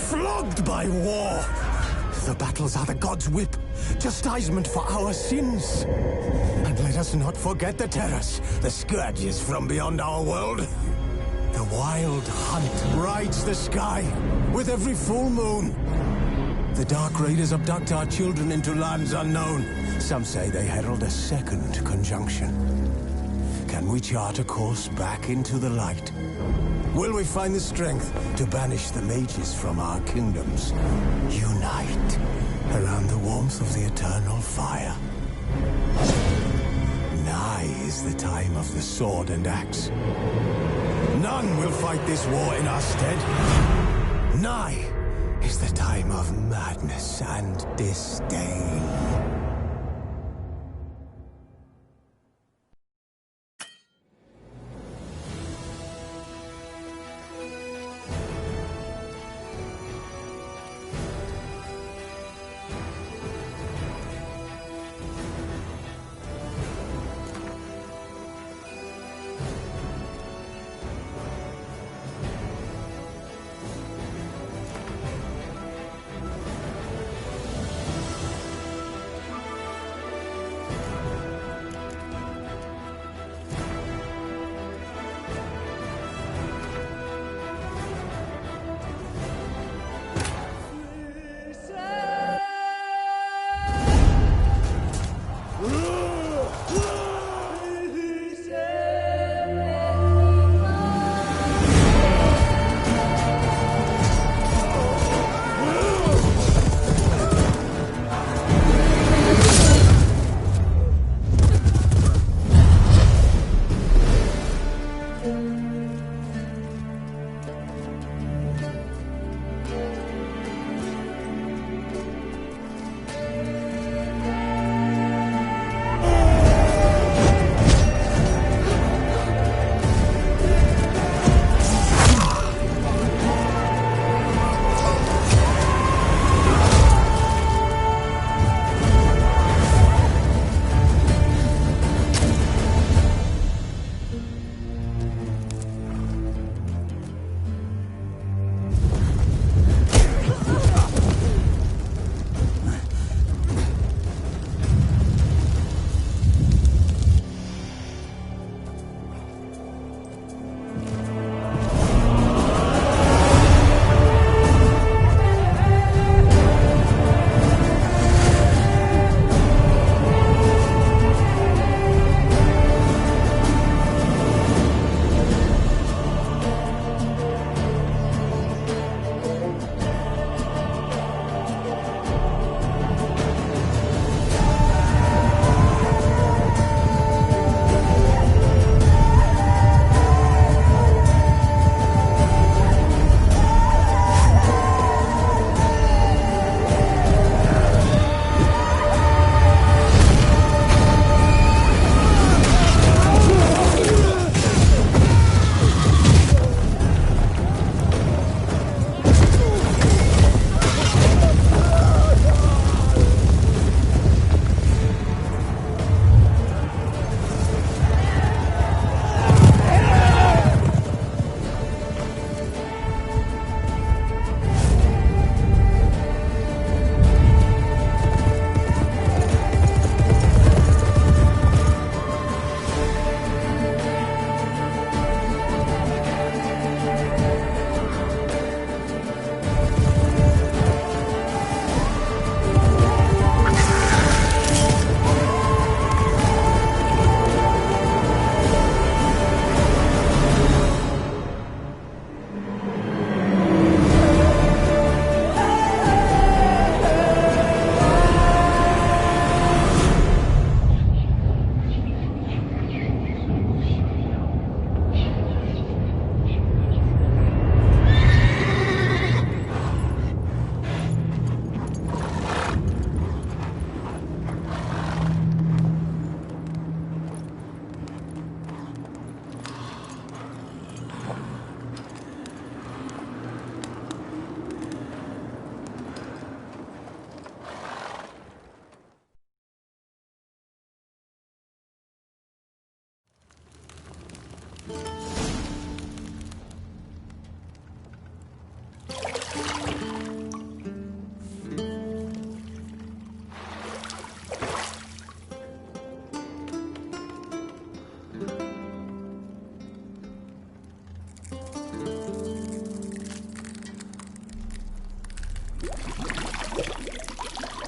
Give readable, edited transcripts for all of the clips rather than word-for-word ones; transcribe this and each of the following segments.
flogged by war. The battles are the gods' whip, chastisement for our sins. And let us not forget the terrors, the scourges from beyond our world. The wild hunt rides the sky with every full moon. The Dark Raiders abduct our children into lands unknown. Some say they herald a second conjunction. Can we chart a course back into the light? Will we find the strength to banish the mages from our kingdoms? Unite around the warmth of the eternal fire. Nigh is the time of the sword and axe. None will fight this war in our stead. Nigh is the time of madness and disdain.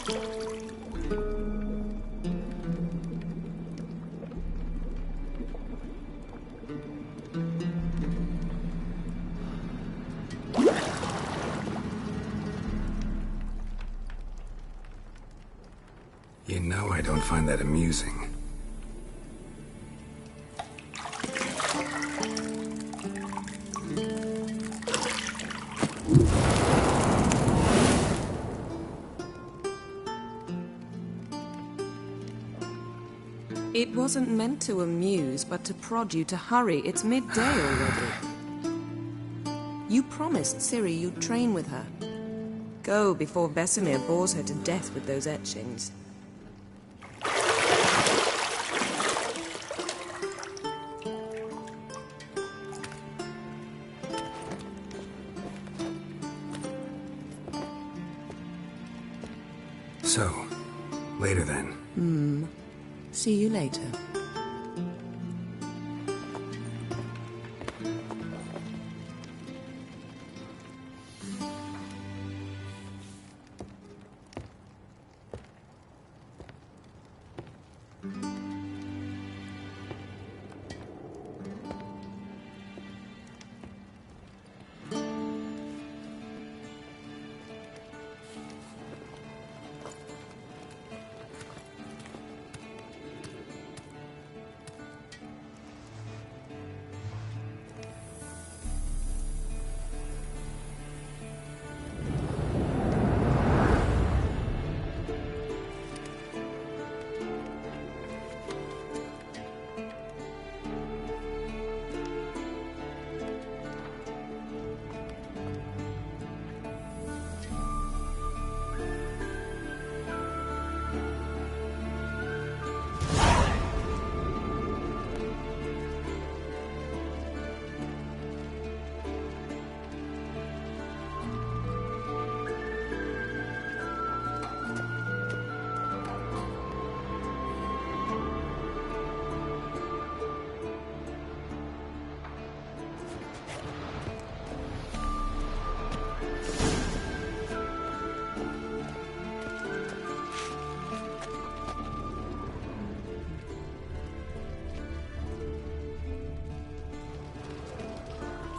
You know I don't find that amusing. It wasn't meant to amuse, but to prod you to hurry. It's midday already. You promised Ciri you'd train with her. Go before Vesemir bores her to death with those etchings. So, later then. See you later.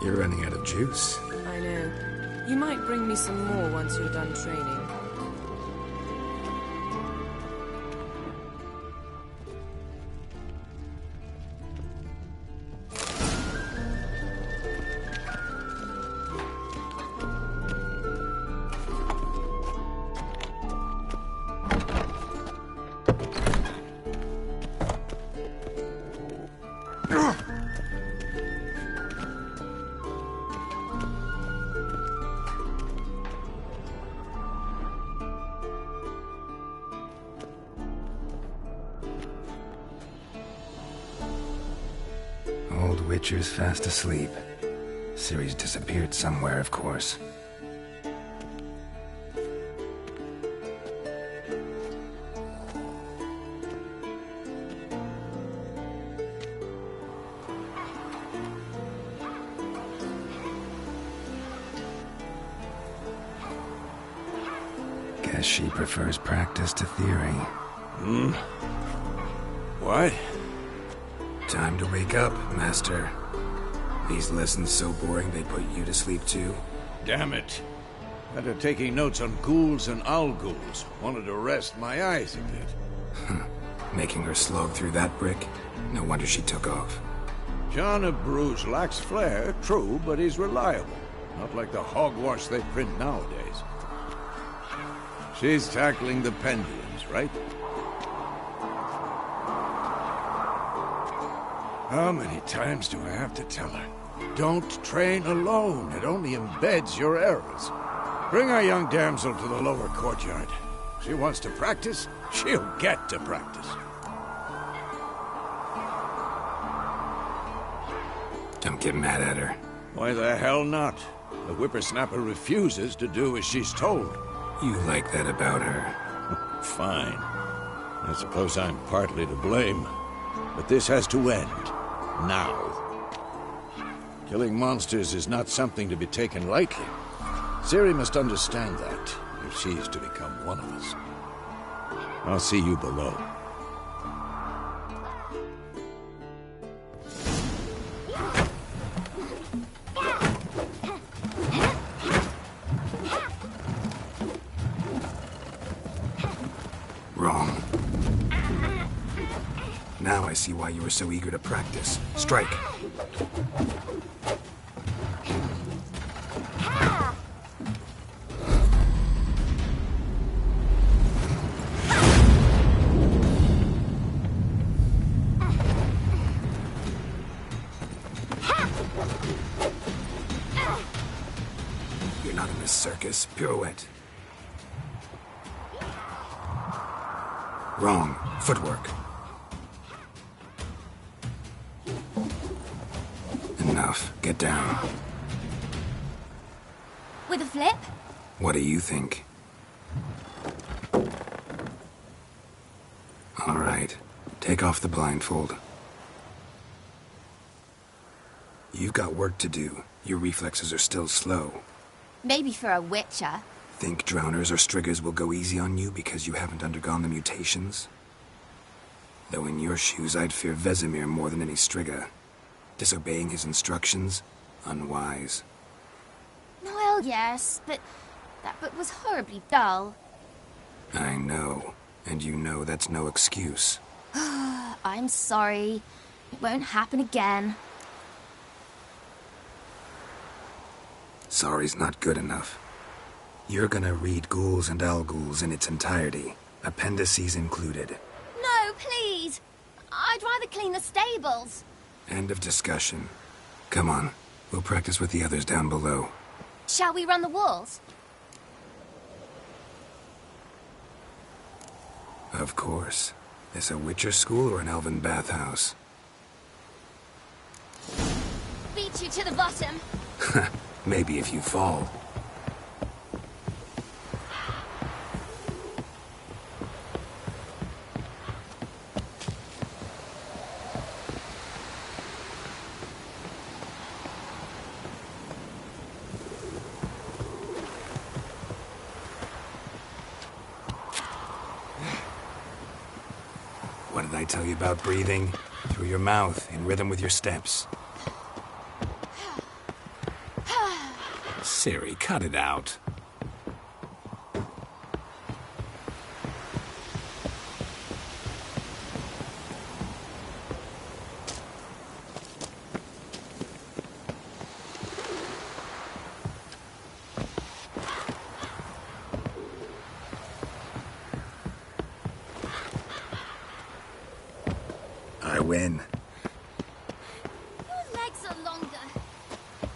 You're running out of juice. I know. You might bring me some more once you're done training. Old Witcher's fast asleep. Ciri's disappeared somewhere, of course. Guess she prefers practice to theory. What? Time to wake up, Master. These lessons so boring they put you to sleep too. Damn it. After taking notes on ghouls and owl-ghouls, wanted to rest my eyes a bit. Making her slog through that brick? No wonder she took off. John of Bruges lacks flair, true, but he's reliable. Not like the hogwash they print nowadays. She's tackling the pendulums, right? How many times do I have to tell her? Don't train alone. It only embeds your errors. Bring our young damsel to the lower courtyard. She wants to practice, she'll get to practice. Don't get mad at her. Why the hell not? The whippersnapper refuses to do as she's told. You like that about her. Fine. I suppose I'm partly to blame. But this has to end. Now. Killing monsters is not something to be taken lightly. Ciri must understand that, if she's to become one of us. I'll see you below. Wrong. Now I see why you were so eager to practice. Strike. You're not in this circus. Pirouette. Wrong. Footwork. Enough. Get down. With a flip? What do you think? All right. Take off the blindfold. You've got work to do. Your reflexes are still slow. Maybe for a witcher. Think drowners or striggers will go easy on you because you haven't undergone the mutations? Though in your shoes, I'd fear Vesemir more than any strigger. Disobeying his instructions? Unwise. Well, yes, but that book was horribly dull. I know. And you know that's no excuse. I'm sorry. It won't happen again. Sorry's not good enough. You're gonna read Ghouls and Al-Ghouls in its entirety, appendices included. No, please! I'd rather clean the stables. End of discussion. Come on, we'll practice with the others down below. Shall we run the walls? Of course. This a Witcher school or an elven bathhouse? Beat you to the bottom. Maybe if you fall. What did I tell you about breathing? Through your mouth, in rhythm with your steps. Siri, cut it out. I win. Your legs are longer. I'll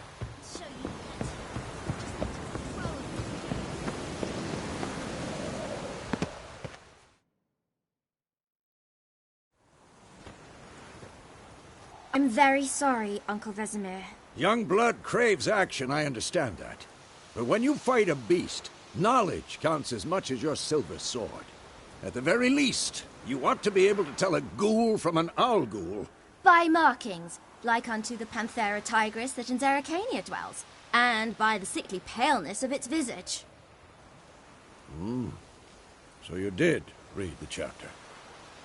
show you that. I'm very sorry, Uncle Vesemir. Young blood craves action, I understand that. But when you fight a beast, knowledge counts as much as your silver sword. At the very least, you want to be able to tell a ghoul from an owl-ghoul. By markings, like unto the Panthera tigris that in Zerrikania dwells, and by the sickly paleness of its visage. So you did read the chapter.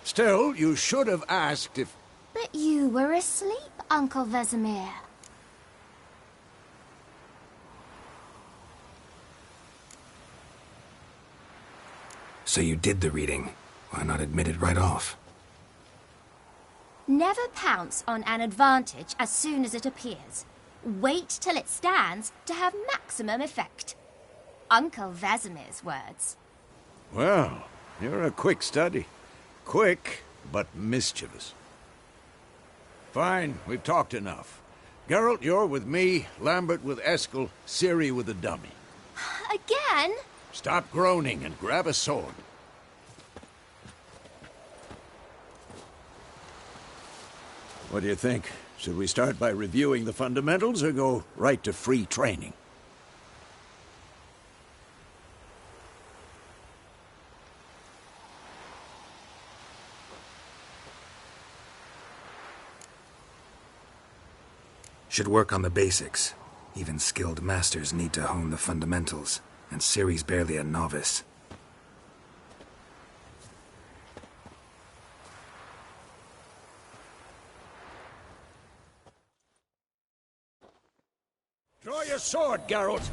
Still, you should have asked if... But you were asleep, Uncle Vesemir. So you did the reading. Why not admit it right off? Never pounce on an advantage as soon as it appears. Wait till it stands to have maximum effect. Uncle Vesemir's words. Well, you're a quick study. Quick, but mischievous. Fine, we've talked enough. Geralt, you're with me, Lambert with Eskel, Ciri with the dummy. Again? Stop groaning and grab a sword. What do you think? Should we start by reviewing the fundamentals or go right to free training? Should work on the basics. Even skilled masters need to hone the fundamentals, and Ciri's barely a novice. your sword, Geralt!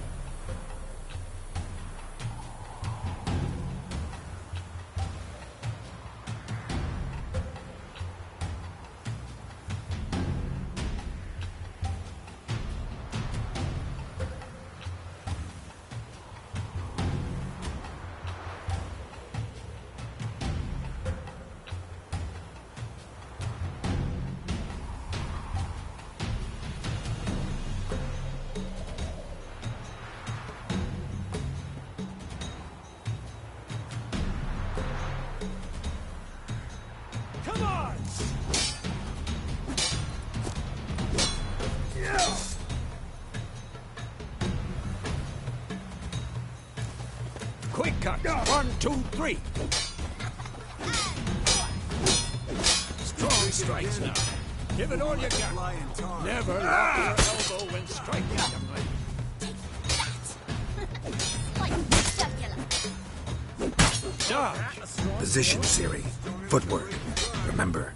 Quick cut! 1, 2, 3! Strong strikes now. Give it all you got. Never lock your elbow when striking the blade. Dodge! Position, Ciri. Footwork. Remember.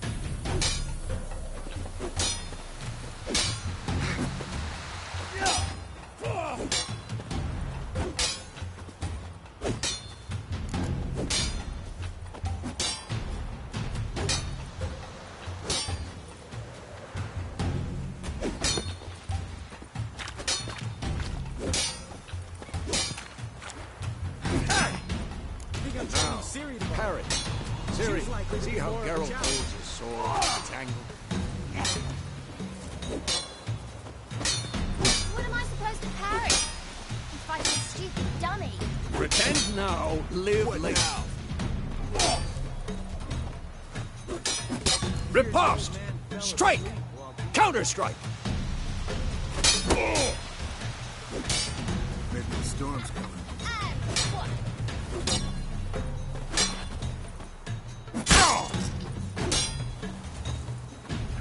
Parry. Ciri, see how Geralt holds his sword in its angle? What am I supposed to parry? I'm fighting a stupid dummy. Pretend now, live later. Riposte! Strike! Counter-strike! Maybe the storm's coming.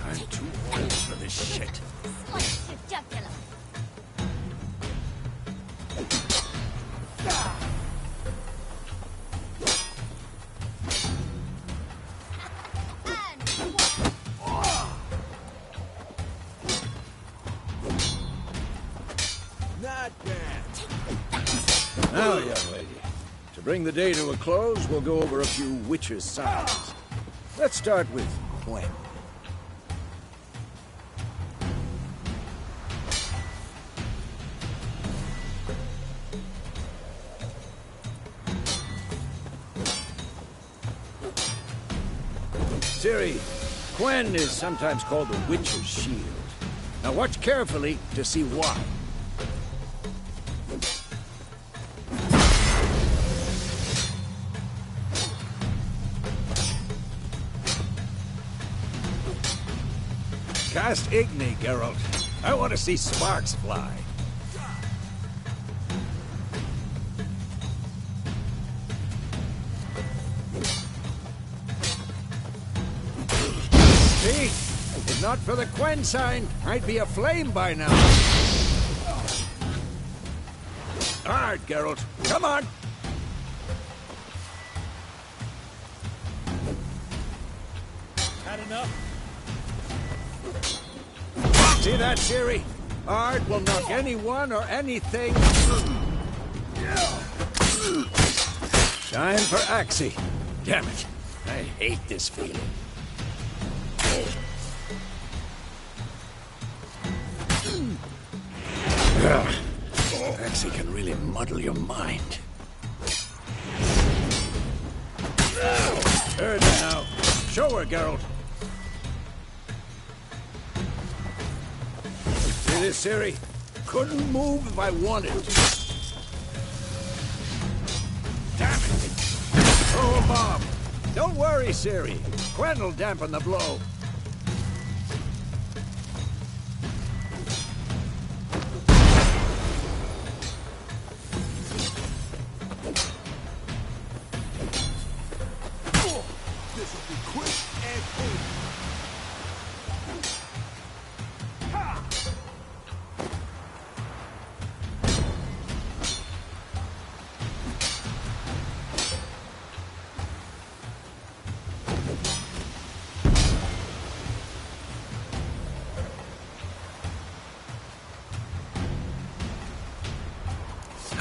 I'm too old for this shit. Slice your jugular. Not bad. Now, young lady, to bring the day to a close, we'll go over a few witches' signs. Let's start with Gwen. Ciri, Gwen is sometimes called the Witch's Shield. Now watch carefully to see why. Cast Igni, Geralt. I want to see sparks fly. See? If not for the Gwen sign, I'd be aflame by now. Hard, Geralt. Come on! Had enough? See that, Ciri? Art will knock anyone or anything. Time for Axie. Damn it. I hate this feeling. Axie can really muddle your mind. Her now. Show her, Geralt. See this, Ciri? Couldn't move if I wanted to. Damn it! Throw a bomb. Don't worry, Ciri. Gwen will dampen the blow. This will be quick and clean.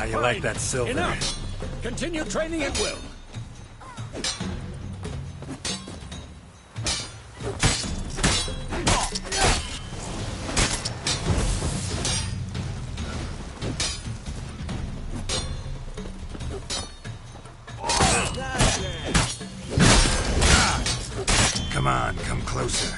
you like that silver? Enough! Continue training at will. Come on, come closer.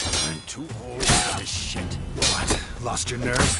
I'm too old for this shit. What? Lost your nerve?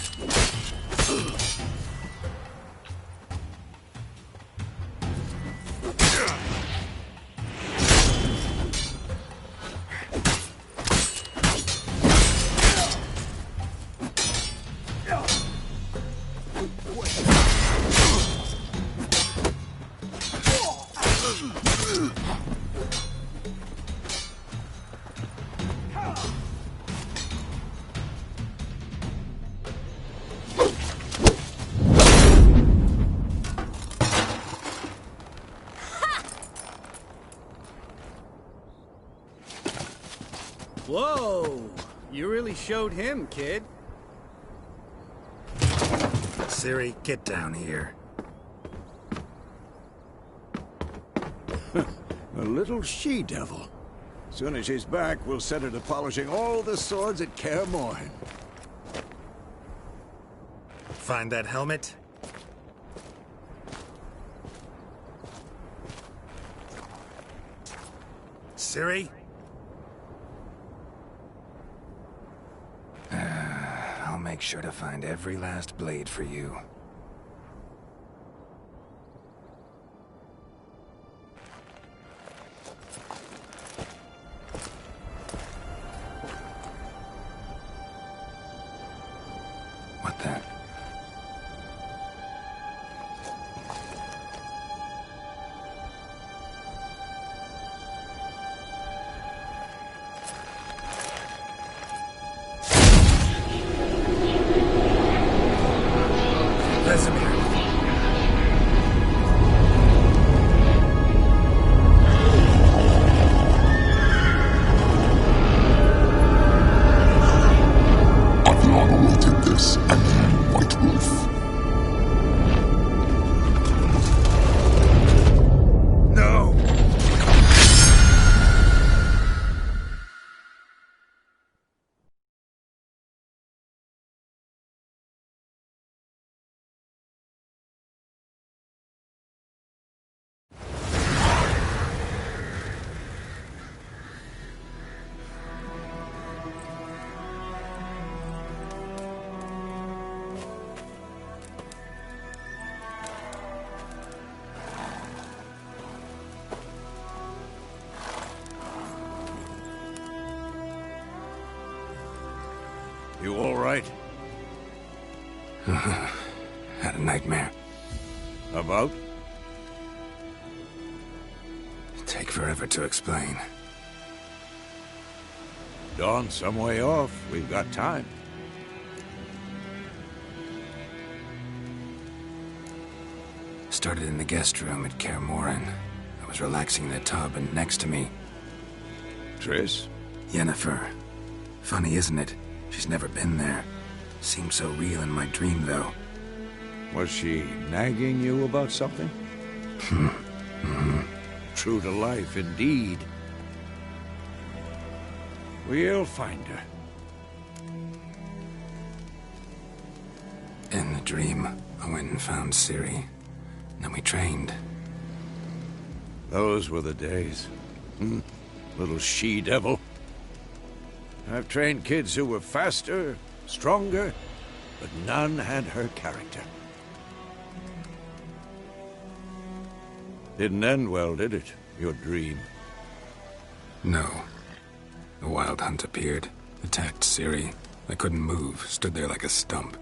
Whoa! You really showed him, kid. Ciri, get down here. A little she-devil. Soon as she's back, we'll set her to polishing all the swords at Kaer Morhen. Find that helmet? Ciri? I'll make sure to find every last blade for you. What the? Vesemir. I've long awaited this, and you, White Wolf. No! You all right? Had a nightmare. About? Take forever to explain. Dawn's some way off. We've got time. Started in the guest room at Kaer Morhen. I was relaxing in a tub, and next to me, Triss? Yennefer. Funny, isn't it? She's never been there. Seemed so real in my dream, though. Was she nagging you about something? True to life, indeed. We'll find her. In the dream, I went and found Ciri. Then we trained. Those were the days. Little she-devil. I've trained kids who were faster, stronger, but none had her character. Didn't end well, did it? Your dream? No. The Wild Hunt appeared, attacked Ciri. I couldn't move, stood there like a stump.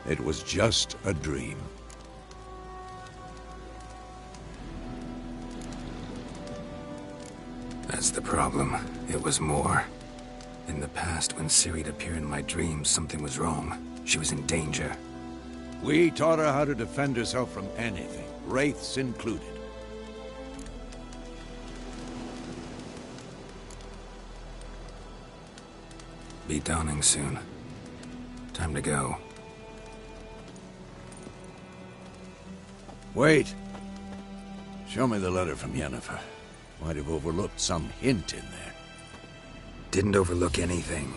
It was just a dream. That's the problem. It was more. In the past, when Ciri'd appear in my dreams, something was wrong. She was in danger. We taught her how to defend herself from anything, wraiths included. Be dawning soon. Time to go. Wait. Show me the letter from Yennefer. Might have overlooked some hint in there. Didn't overlook anything.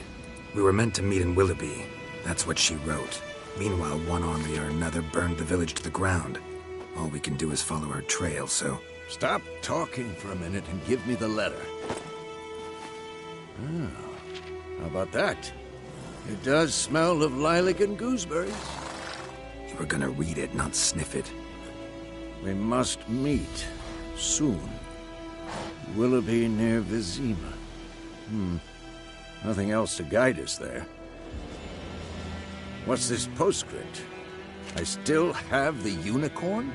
We were meant to meet in Willoughby. That's what she wrote. Meanwhile, one army or another burned the village to the ground. All we can do is follow her trail, so... Stop talking for a minute and give me the letter. Oh, how about that? It does smell of lilac and gooseberries. You were gonna read it, not sniff it. We must meet. Soon. Willoughby near Vizima. Nothing else to guide us there. What's this postscript? I still have the unicorn?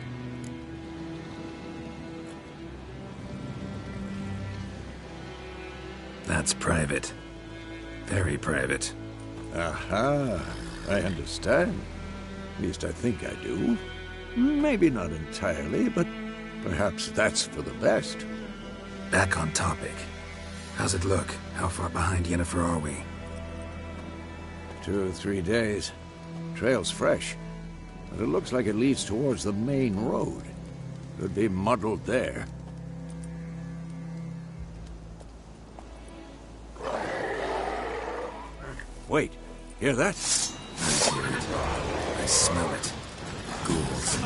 That's private. Very private. Aha, I understand. At least I think I do. Maybe not entirely, but perhaps that's for the best. Back on topic. How's it look? How far behind Yennefer are we? 2 or 3 days. Trail's fresh, but it looks like it leads towards the main road. Could be muddled there. Wait, hear that? I hear it. I smell it. Ghouls.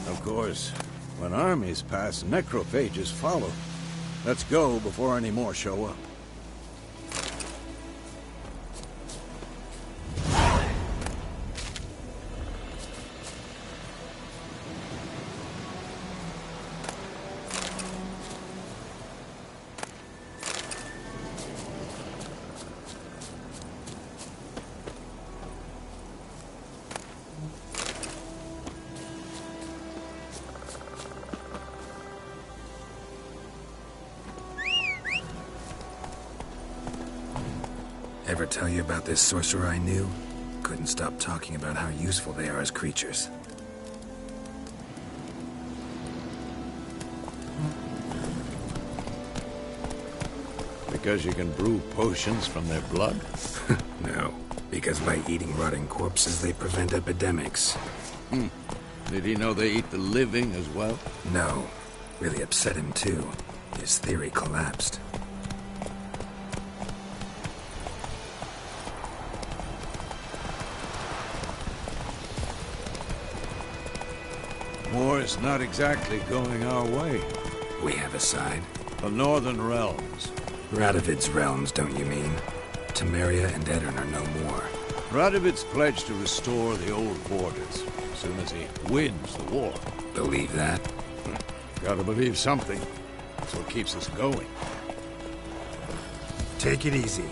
Of course, when armies pass, necrophages follow. Let's go before any more show up. Ever tell you about this sorcerer I knew? Couldn't stop talking about how useful they are as creatures. Because you can brew potions from their blood? No, because by eating rotting corpses, they prevent epidemics. Did he know they eat the living as well? No, really upset him too. His theory collapsed. War's not exactly going our way. We have a side. The Northern Realms. Radovid's realms, don't you mean? Temeria and Edirn are no more. Radovid's pledged to restore the old borders as soon as he wins the war. Believe that? Gotta believe something. That's what keeps us going. Take it easy.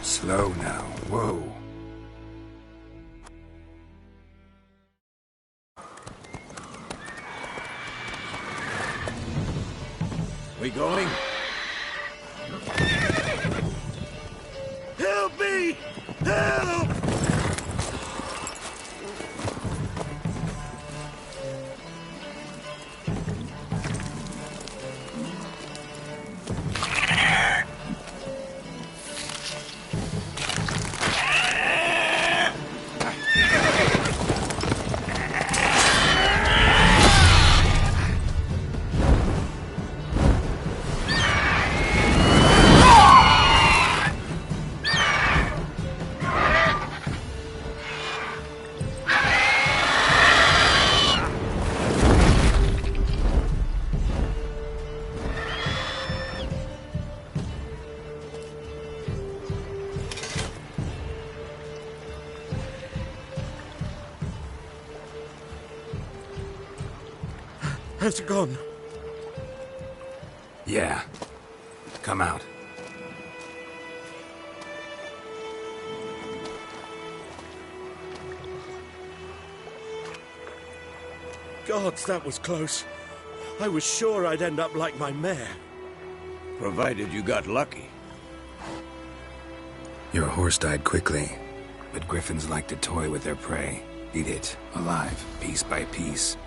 Slow now. Whoa. going? Help me! Help! Has it gone? Yeah. Come out. Gods, that was close. I was sure I'd end up like my mare. Provided you got lucky. Your horse died quickly, but griffins like to toy with their prey. Eat it, alive, piece by piece.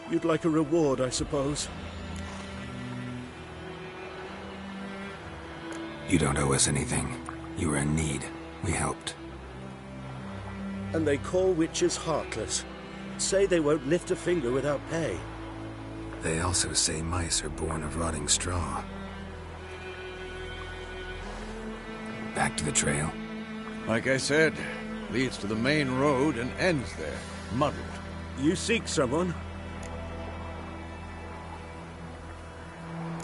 You'd like a reward, I suppose. You don't owe us anything. You were in need. We helped. And they call witches heartless. Say they won't lift a finger without pay. They also say mice are born of rotting straw. Back to the trail. Like I said, leads to the main road and ends there, muddled. You seek someone?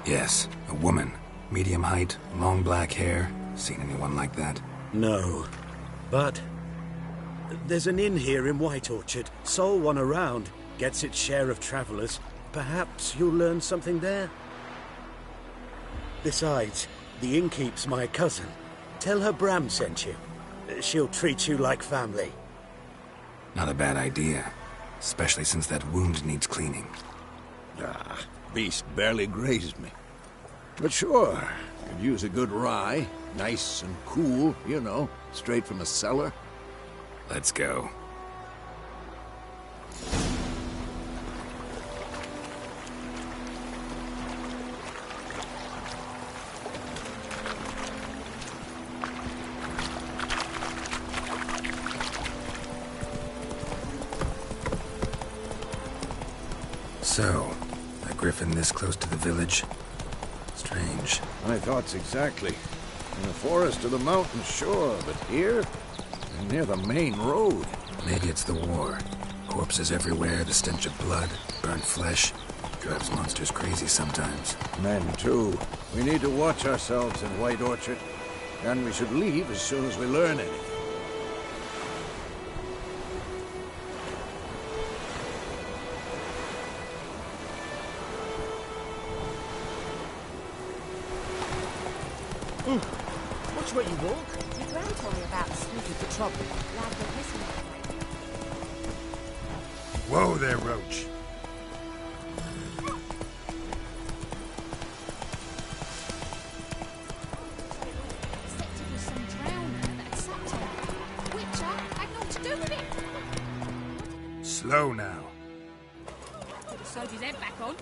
Yes, a woman. Medium height, long black hair. Seen anyone like that? No. But there's an inn here in White Orchard. Sole one around. Gets its share of travelers. Perhaps you'll learn something there? Besides, the innkeep's my cousin. Tell her Bram sent you. She'll treat you like family. Not a bad idea. Especially since that wound needs cleaning. Beast barely grazed me. But sure, could use a good rye. Nice and cool, you know, straight from a cellar. Let's go. So, a griffin this close to the village? Strange. My thoughts exactly. In the forest or the mountains, sure, but here? And near the main road. Maybe it's the war. Corpses everywhere, the stench of blood, burnt flesh. Drives monsters crazy sometimes. Men, too. We need to watch ourselves in White Orchard. And we should leave as soon as we learn anything. Watch where you walk. Your grand told me about looking for trouble. Glad they're listening. Whoa there, Roach. Suspected was some drowner that had sucked him. Witcher had naught to do with it. Slow now. Put the soldier's head back on.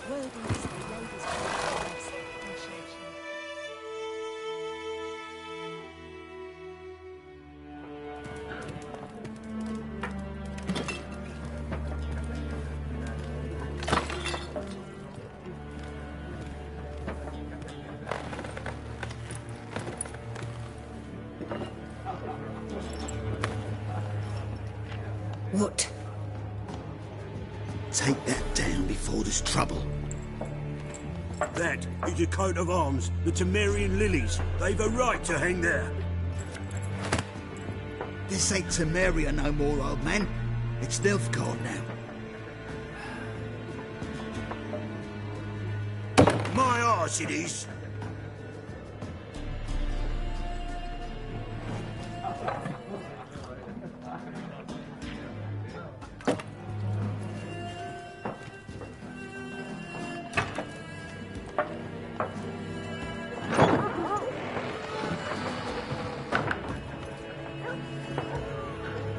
Word is the lady's appreciation. What? Take that down before there's trouble. That is a coat of arms, the Temerian lilies. They've a right to hang there. This ain't Temeria no more, old man. It's Nilfgaard now. My arse it is.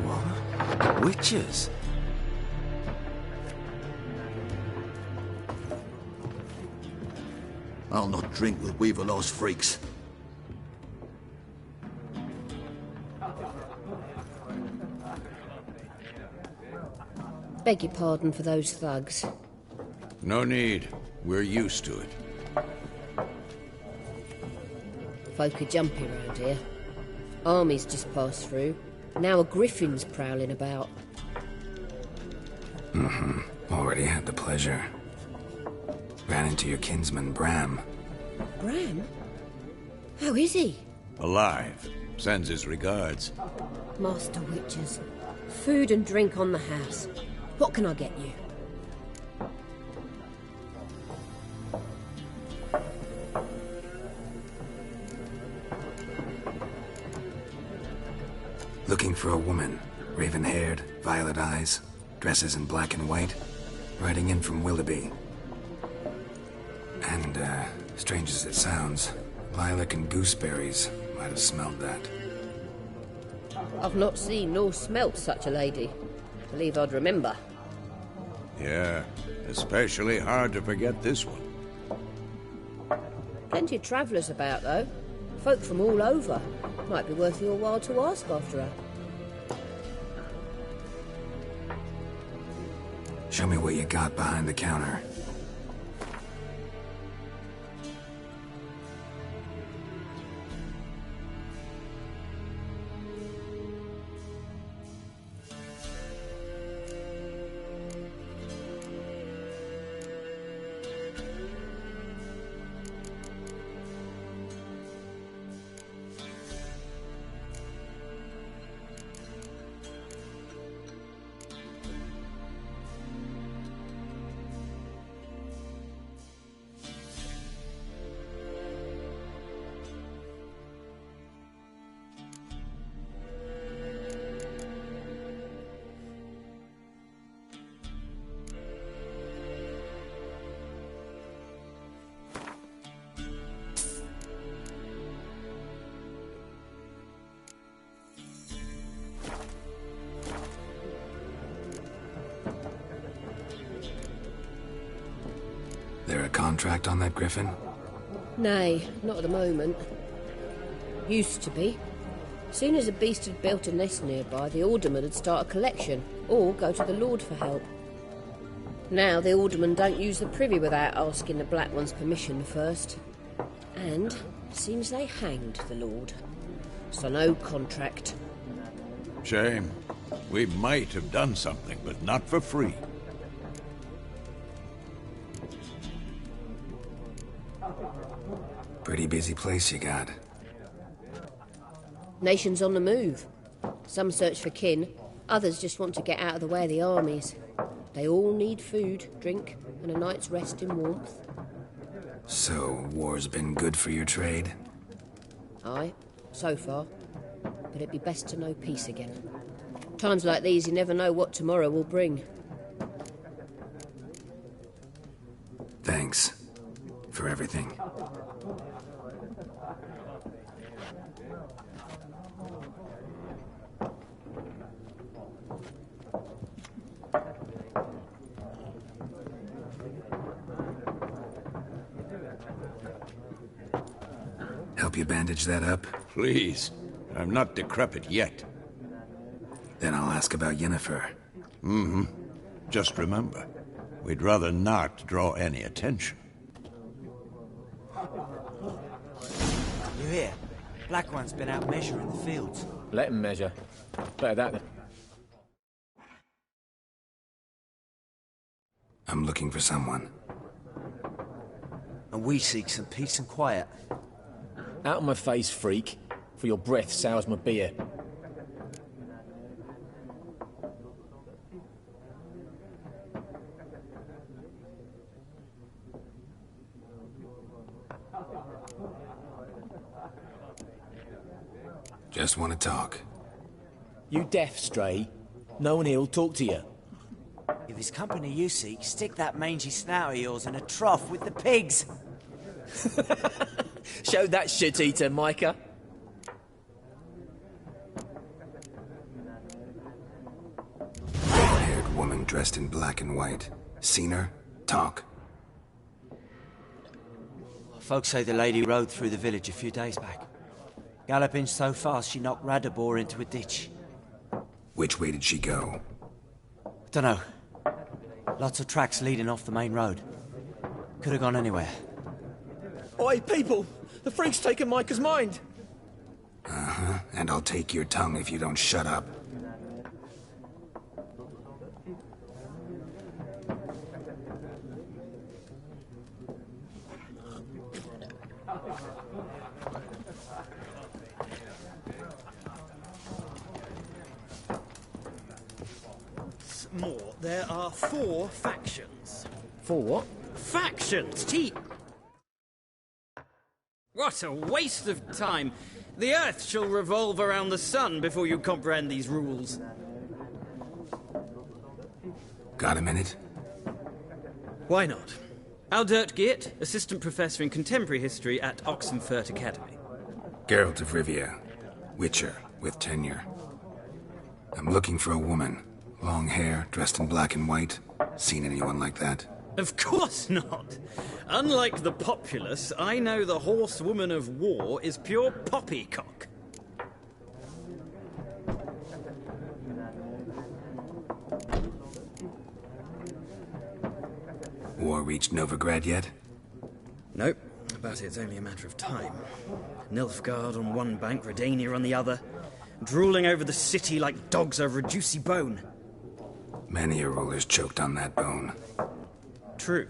What? Witches? I'll not drink with Weaverlaw's freaks. Beg your pardon for those thugs. No need. We're used to it. Folk are jumpy round here. Armies just passed through. Now a griffin's prowling about. Already had the pleasure. Ran into your kinsman, Bram. Bram? How is he? Alive. Sends his regards. Master Witches. Food and drink on the house. What can I get you? Looking for a woman. Raven-haired, violet eyes, dresses in black and white. Riding in from Willoughby. And, strange as it sounds, lilac and gooseberries might have smelled that. I've not seen nor smelt such a lady. Believe I'd remember. Yeah, especially hard to forget this one. Plenty of travellers about, though. Folk from all over. Might be worth your while to ask after her. Show me what you got behind the counter. There a contract on that griffin? Nay, not at the moment. Used to be. Soon as a beast had built a nest nearby, the alderman would start a collection, or go to the Lord for help. Now the aldermen don't use the privy without asking the Black One's permission first. And seems they hanged the Lord. So no contract. Shame. We might have done something, but not for free. Pretty busy place you got. Nations on the move. Some search for kin, others just want to get out of the way of the armies. They all need food, drink, and a night's rest in warmth. So, war's been good for your trade? Aye, so far. But it'd be best to know peace again. Times like these, you never know what tomorrow will bring. Thanks. For everything. Help you bandage that up? Please. I'm not decrepit yet. Then I'll ask about Yennefer. Just remember, we'd rather not draw any attention. You hear? Black One's been out measuring the fields. Let him measure. Better that than... I'm looking for someone. And we seek some peace and quiet. Out of my face, freak. For your breath sours my beer. Just want to talk. You deaf, Stray? No one here'll talk to you. If it's company you seek, stick that mangy snout of yours in a trough with the pigs. Show that shit-eater, Micah. Red-haired woman dressed in black and white. Seen her? Talk. Folks say the lady rode through the village a few days back. Galloping so fast she knocked Radabor into a ditch. Which way did she go? Dunno. Lots of tracks leading off the main road. Could have gone anywhere. Oi, people! The freak's taken Micah's mind! Uh-huh, and I'll take your tongue if you don't shut up. More. There are 4 factions. 4 what? Factions! What a waste of time! The Earth shall revolve around the sun before you comprehend these rules. Got a minute? Why not? Aldert Geert, Assistant Professor in Contemporary History at Oxenfurt Academy. Geralt of Rivia. Witcher, with tenure. I'm looking for a woman. Long hair, dressed in black and white. Seen anyone like that? Of course not! Unlike the populace, I know the horsewoman of war is pure poppycock. War reached Novigrad yet? Nope, but it's only a matter of time. Nilfgaard on one bank, Redania on the other, drooling over the city like dogs over a juicy bone. Many a ruler's choked on that bone. True.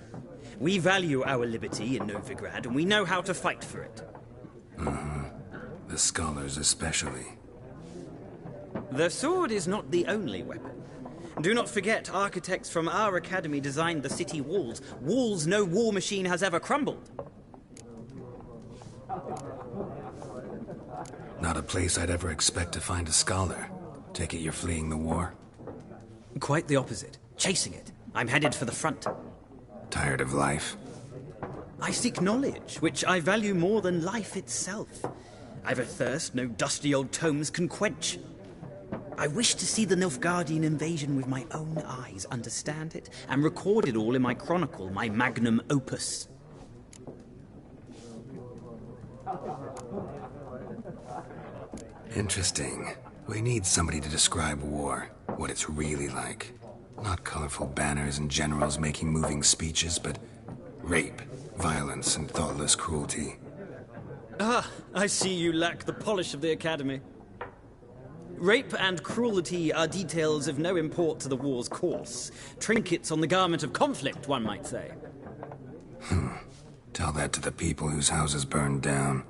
We value our liberty in Novigrad, and we know how to fight for it. Mm-hmm. The scholars especially. The sword is not the only weapon. Do not forget, architects from our academy designed the city walls. Walls no war machine has ever crumbled. Not a place I'd ever expect to find a scholar. Take it you're fleeing the war? Quite the opposite. Chasing it. I'm headed for the front. Tired of life? I seek knowledge, which I value more than life itself. I've a thirst no dusty old tomes can quench. I wish to see the Nilfgaardian invasion with my own eyes, understand it, and record it all in my chronicle, my magnum opus. Interesting. We need somebody to describe war, what it's really like. Not colorful banners and generals making moving speeches, but rape, violence, and thoughtless cruelty. Ah, I see you lack the polish of the academy. Rape and cruelty are details of no import to the war's course. Trinkets on the garment of conflict, one might say. Tell that to the people whose houses burned down.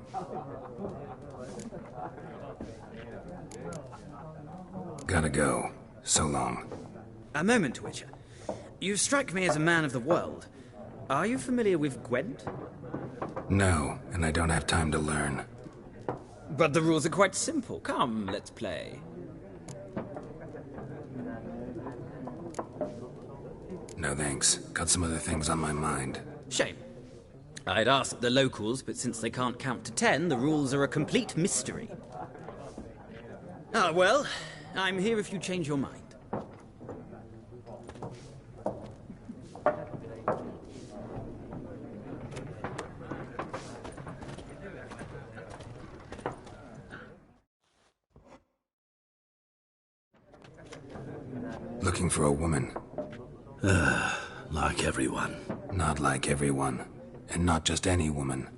Gotta go. So long. A moment, Witcher. You strike me as a man of the world. Are you familiar with Gwent? No, and I don't have time to learn. But the rules are quite simple. Come, let's play. No thanks. Got some other things on my mind. Shame. I'd ask the locals, but since they can't count to 10, the rules are a complete mystery. Ah, well, I'm here if you change your mind. Looking for a woman. Like everyone. Not like everyone. And not just any woman.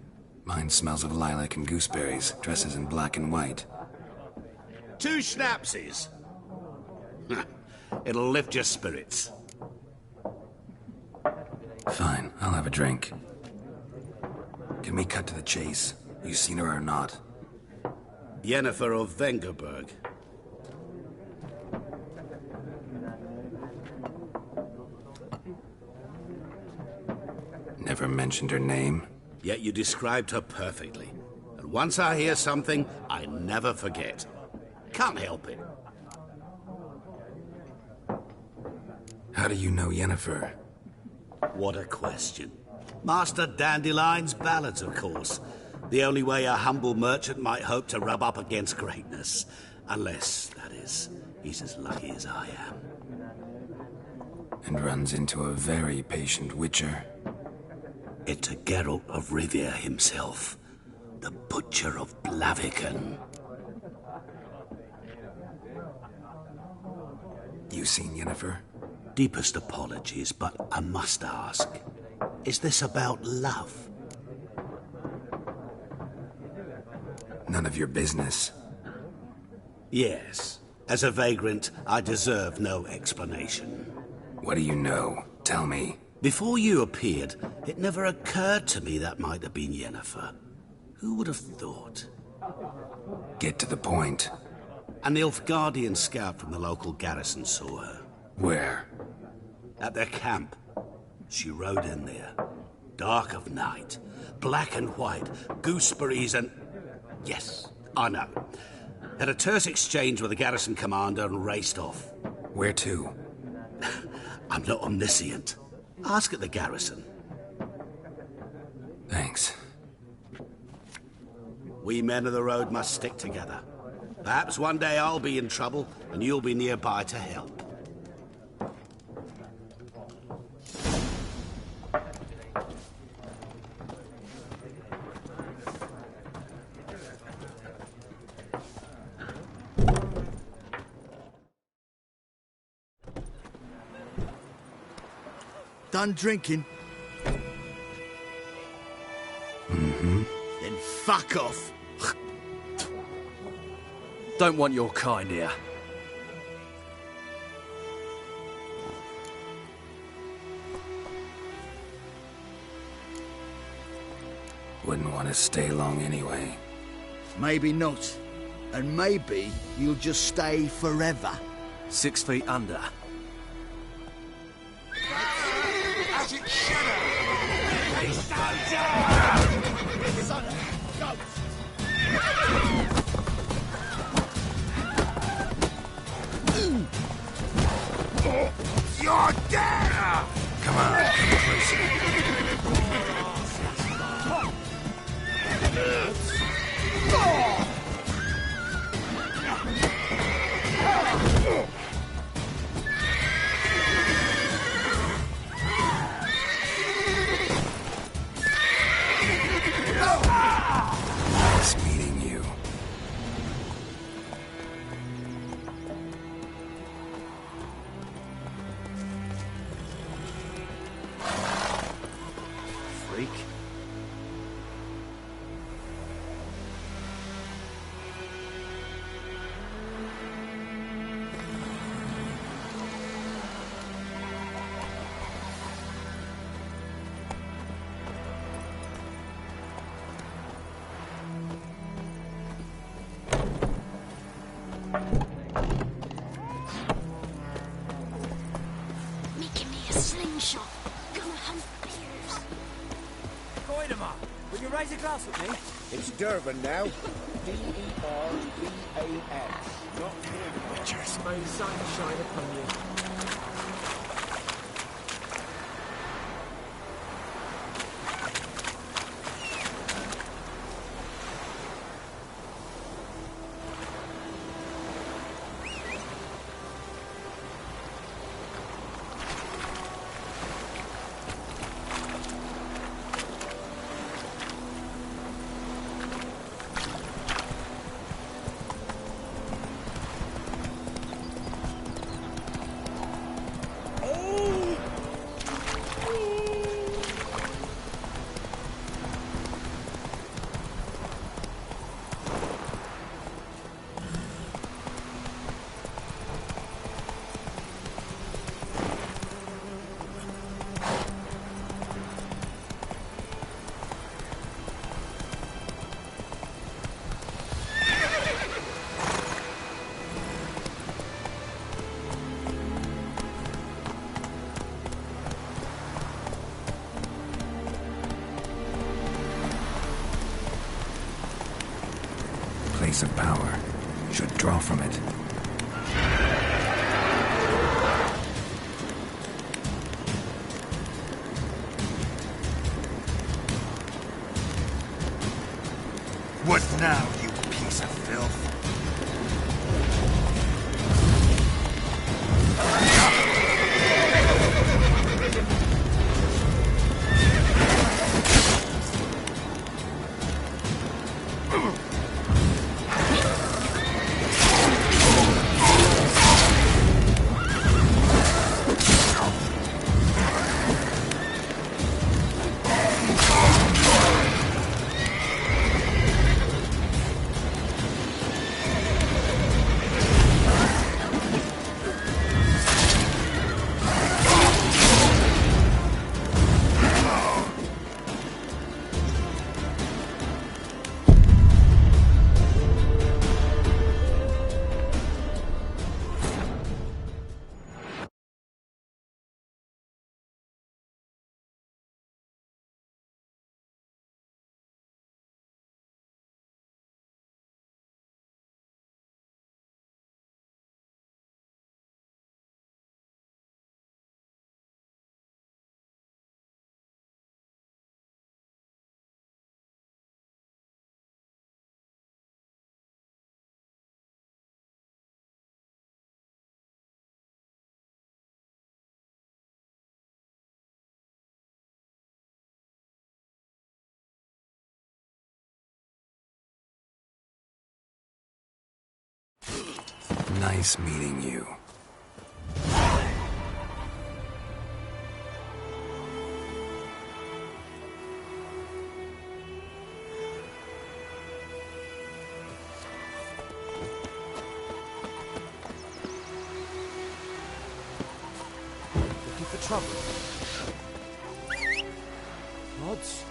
Mine smells of lilac and gooseberries, dresses in black and white. 2 schnapsies. It'll lift your spirits. Fine, I'll have a drink. Can we cut to the chase? You seen her or not? Yennefer of Vengerberg. Never mentioned her name. Yet you described her perfectly. And once I hear something, I never forget. Can't help it. How do you know Yennefer? What a question. Master Dandelion's ballads, of course. The only way a humble merchant might hope to rub up against greatness. Unless, that is, he's as lucky as I am. And runs into a very patient witcher. It's a Geralt of Rivia himself. The Butcher of Blaviken. You seen Yennefer? Deepest apologies, but I must ask. Is this about love? None of your business. Yes. As a vagrant, I deserve no explanation. What do you know? Tell me. Before you appeared, it never occurred to me that might have been Yennefer. Who would have thought? Get to the point. An Nilfgaardian scout from the local garrison saw her. Where? At their camp. She rode in there. Dark of night. Black and white. Gooseberries and... Yes, I know. Had a terse exchange with the garrison commander and raced off. Where to? I'm not omniscient. Ask at the garrison. Thanks. We men of the road must stick together. Perhaps one day I'll be in trouble and you'll be nearby to help. Done drinking? Mm-hmm. Then fuck off. Don't want your kind here. Wouldn't want to stay long anyway. Maybe not. And maybe you'll just stay forever. 6 feet under. As it shudder! You're dead! Come on, come closer. Nice meeting you. Freak. Making me a slingshot. Gonna hunt bears. Goidemar, will you raise a glass with me? It's Durban now. D-E-R-B-A-N. Not him, Witchers. May the sun shine upon you. Place of power. Should draw from it. What now, you piece of filth? Nice meeting you. Looking for trouble? Odds?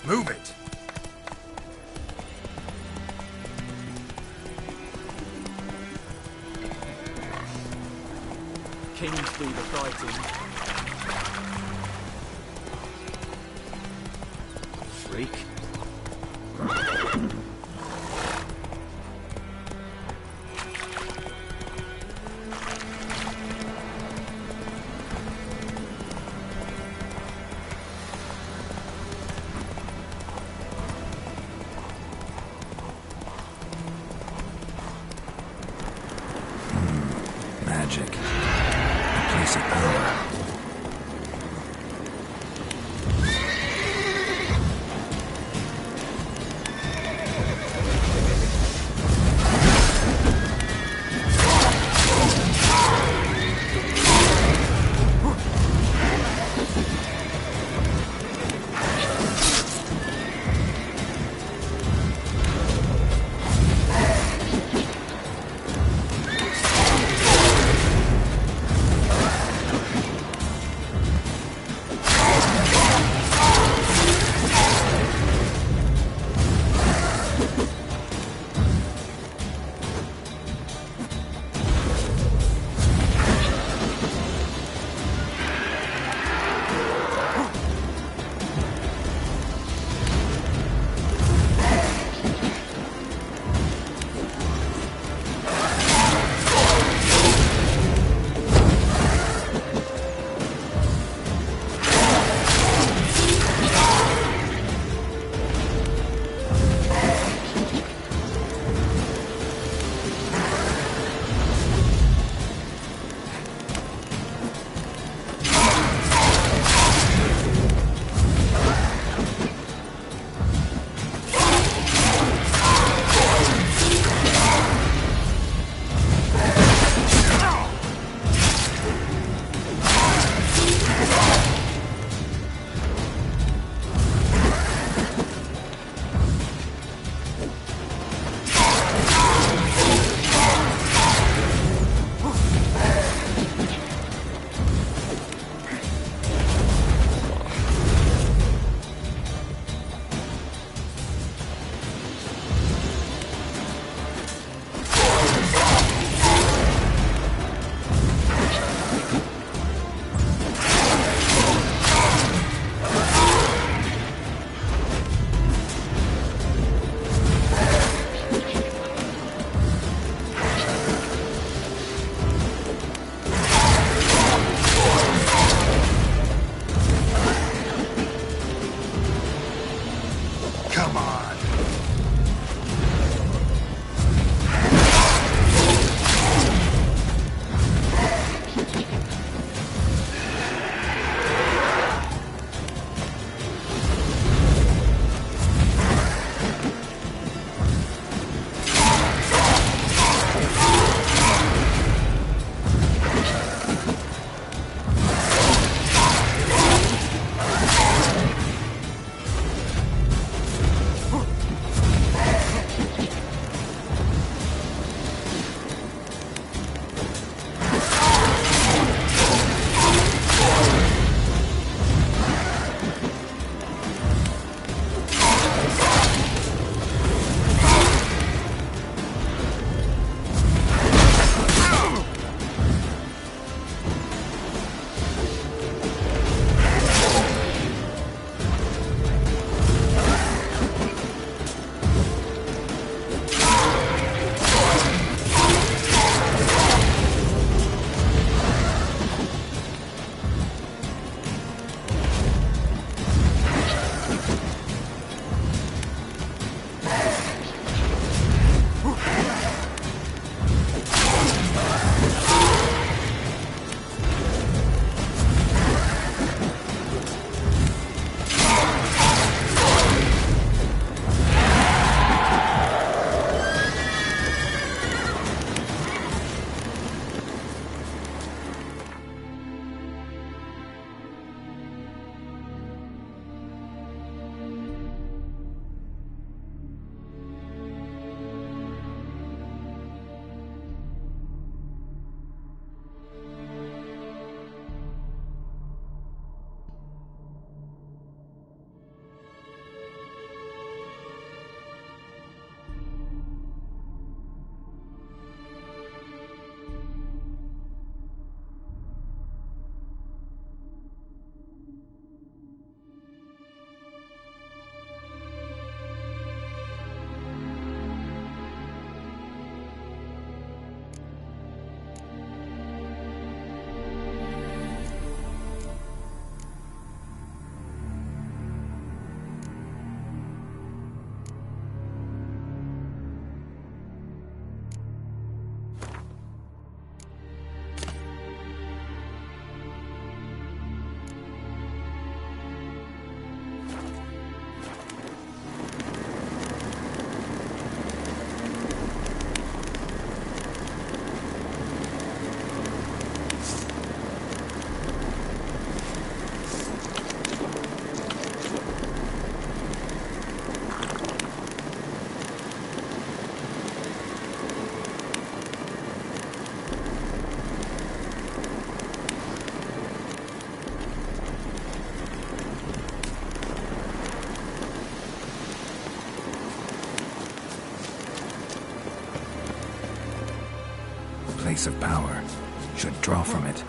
Move it! Kings do the fighting. Freak. Magic. A place of power. place of power should draw from it.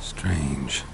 Strange.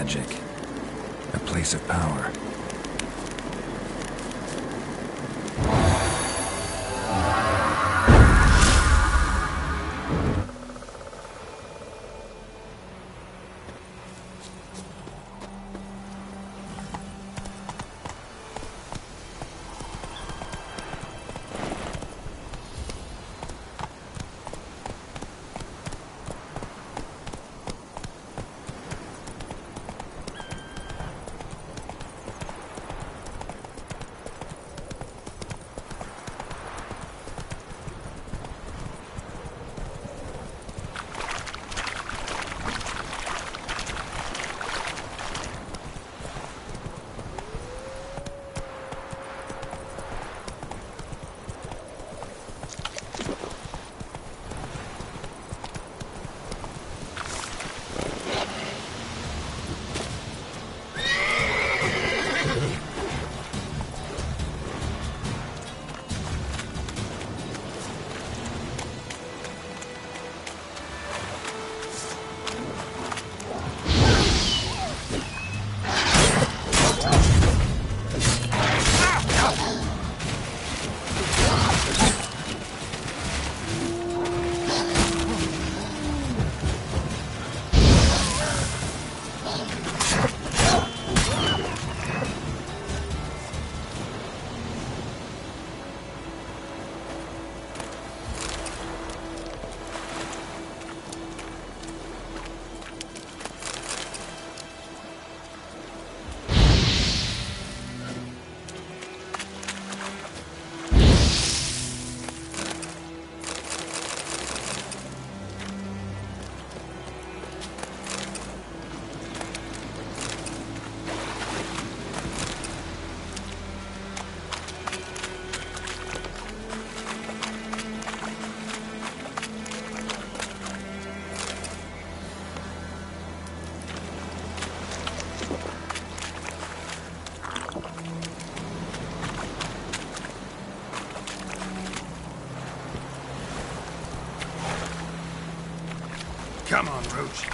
magic. A place of power. Come on, Roach.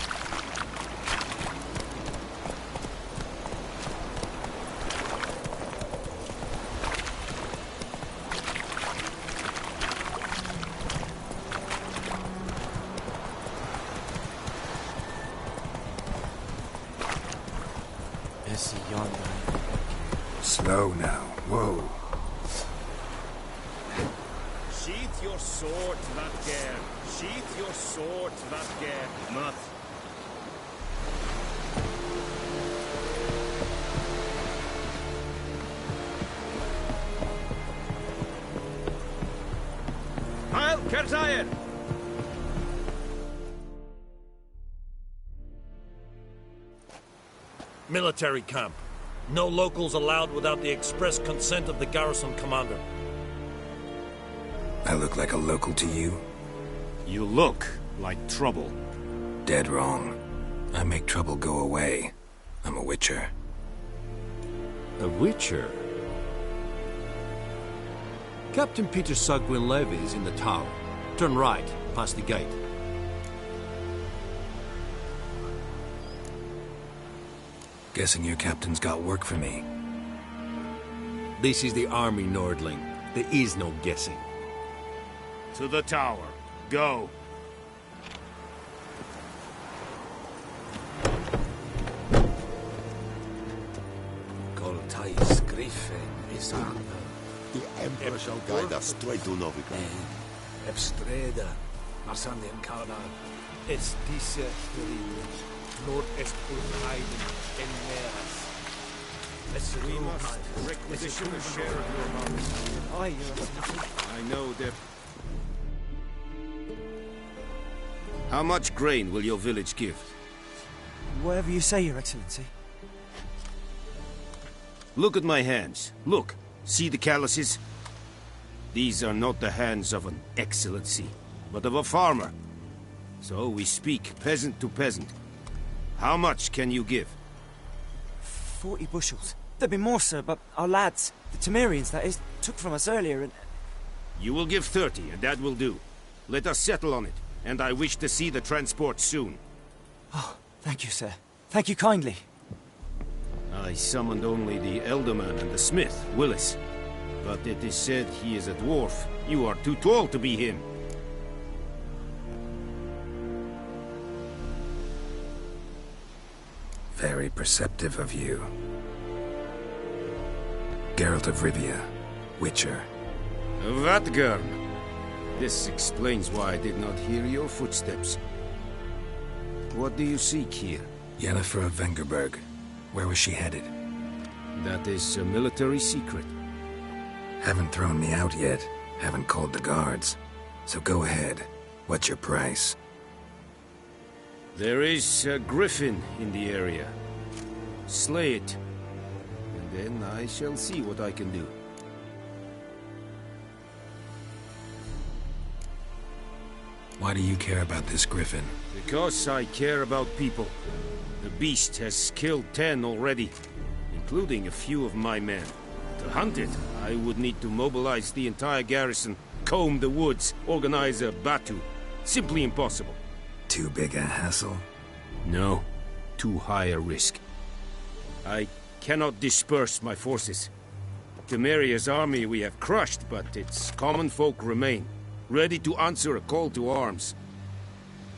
Is he yonder? Slow now. Whoa. Sheath your sword, Vatger. Sheath your sword, Vatger. Not. Heil Kerzayer! Military camp. No locals allowed without the express consent of the garrison commander. I look like a local to you? You look like trouble. Dead wrong. I make trouble go away. I'm a witcher. A witcher? Captain Peter Sugwin Levy is in the tower. Turn right, past the gate. Guessing your captain's got work for me. This is the army, Nordling. There is no guessing. To the tower. Go. The Emperor shall guide us straight to Novigrad. Ebstreda, Marsandi and Kaladar. Es diese Nord-Est Ulheiden in Meras. We must requisition a share of your harvest. Aye, Your Excellency. I know that. How much grain will your village give? Whatever you say, Your Excellency. Look at my hands. Look. See the calluses? These are not the hands of an excellency, but of a farmer. So we speak peasant to peasant. How much can you give? 40 bushels. There'd be more, sir, but our lads, the Temerians, that is, took from us earlier and... You will give 30, and that will do. Let us settle on it, and I wish to see the transport soon. Oh, thank you, sir. Thank you kindly. I summoned only the Elderman and the smith, Willis. But it is said he is a dwarf. You are too tall to be him. Very perceptive of you. Geralt of Rivia, Witcher. Vatgarn! This explains why I did not hear your footsteps. What do you seek here? Yennefer of Vengerberg. Where was she headed? That is a military secret. Haven't thrown me out yet. Haven't called the guards. So go ahead. What's your price? There is a griffin in the area. Slay it. And then I shall see what I can do. Why do you care about this griffin? Because I care about people. The beast has killed 10 already, including a few of my men. To hunt it, I would need to mobilize the entire garrison, comb the woods, organize a batu. Simply impossible. Too big a hassle? No. Too high a risk. I cannot disperse my forces. Temeria's army we have crushed, but its common folk remain, ready to answer a call to arms.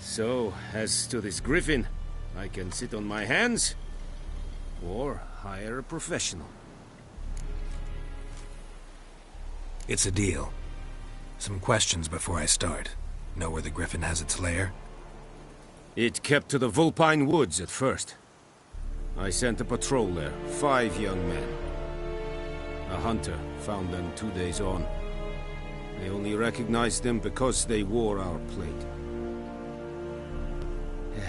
So, as to this griffin, I can sit on my hands, or hire a professional. It's a deal. Some questions before I start. Know where the griffin has its lair? It kept to the Vulpine Woods at first. I sent a patrol there, 5 young men. A hunter found them 2 days on. They only recognized them because they wore our plate.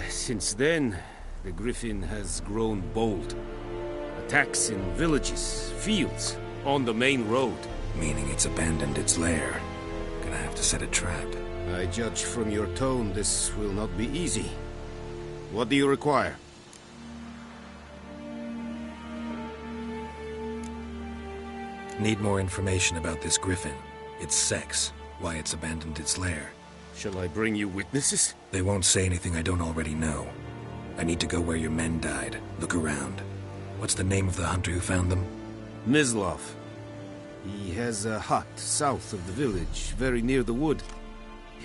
Since then, the griffin has grown bold. Attacks in villages, fields, on the main road. Meaning it's abandoned its lair. Gonna have to set a trap. I judge from your tone this will not be easy. What do you require? Need more information about this griffin. Its sex, why it's abandoned its lair. Shall I bring you witnesses? They won't say anything I don't already know. I need to go where your men died. Look around. What's the name of the hunter who found them? Mislav. He has a hut south of the village, very near the wood.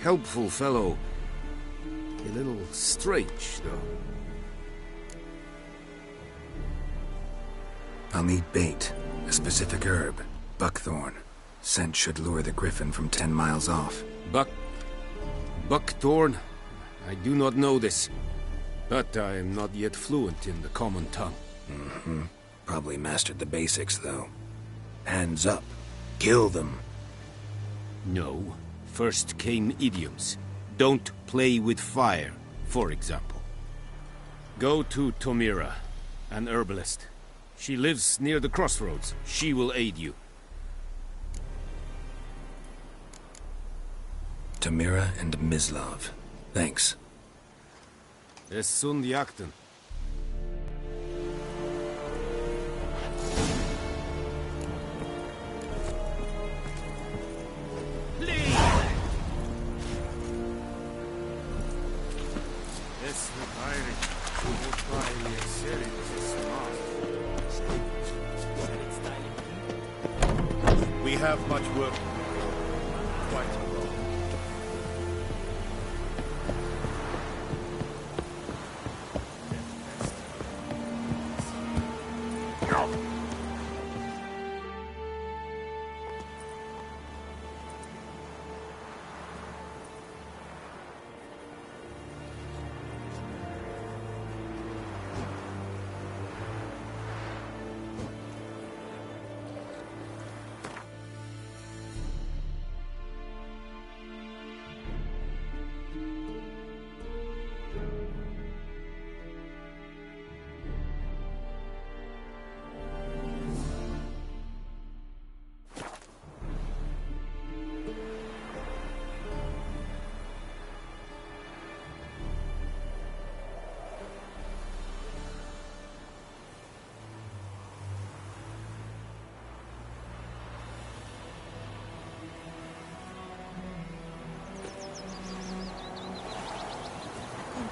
Helpful fellow. A little strange, though. I'll need bait. A specific herb. Buckthorn. Scent should lure the griffin from 10 miles off. Buckthorn? I do not know this. But I am not yet fluent in the common tongue. Mm-hmm. Probably mastered the basics, though. Hands up. Kill them. No. First came idioms. Don't play with fire, for example. Go to Tomira, an herbalist. She lives near the crossroads. She will aid you. Tamira and Mislav. Thanks. Es sunt jakten. We have much work. Quite a lot.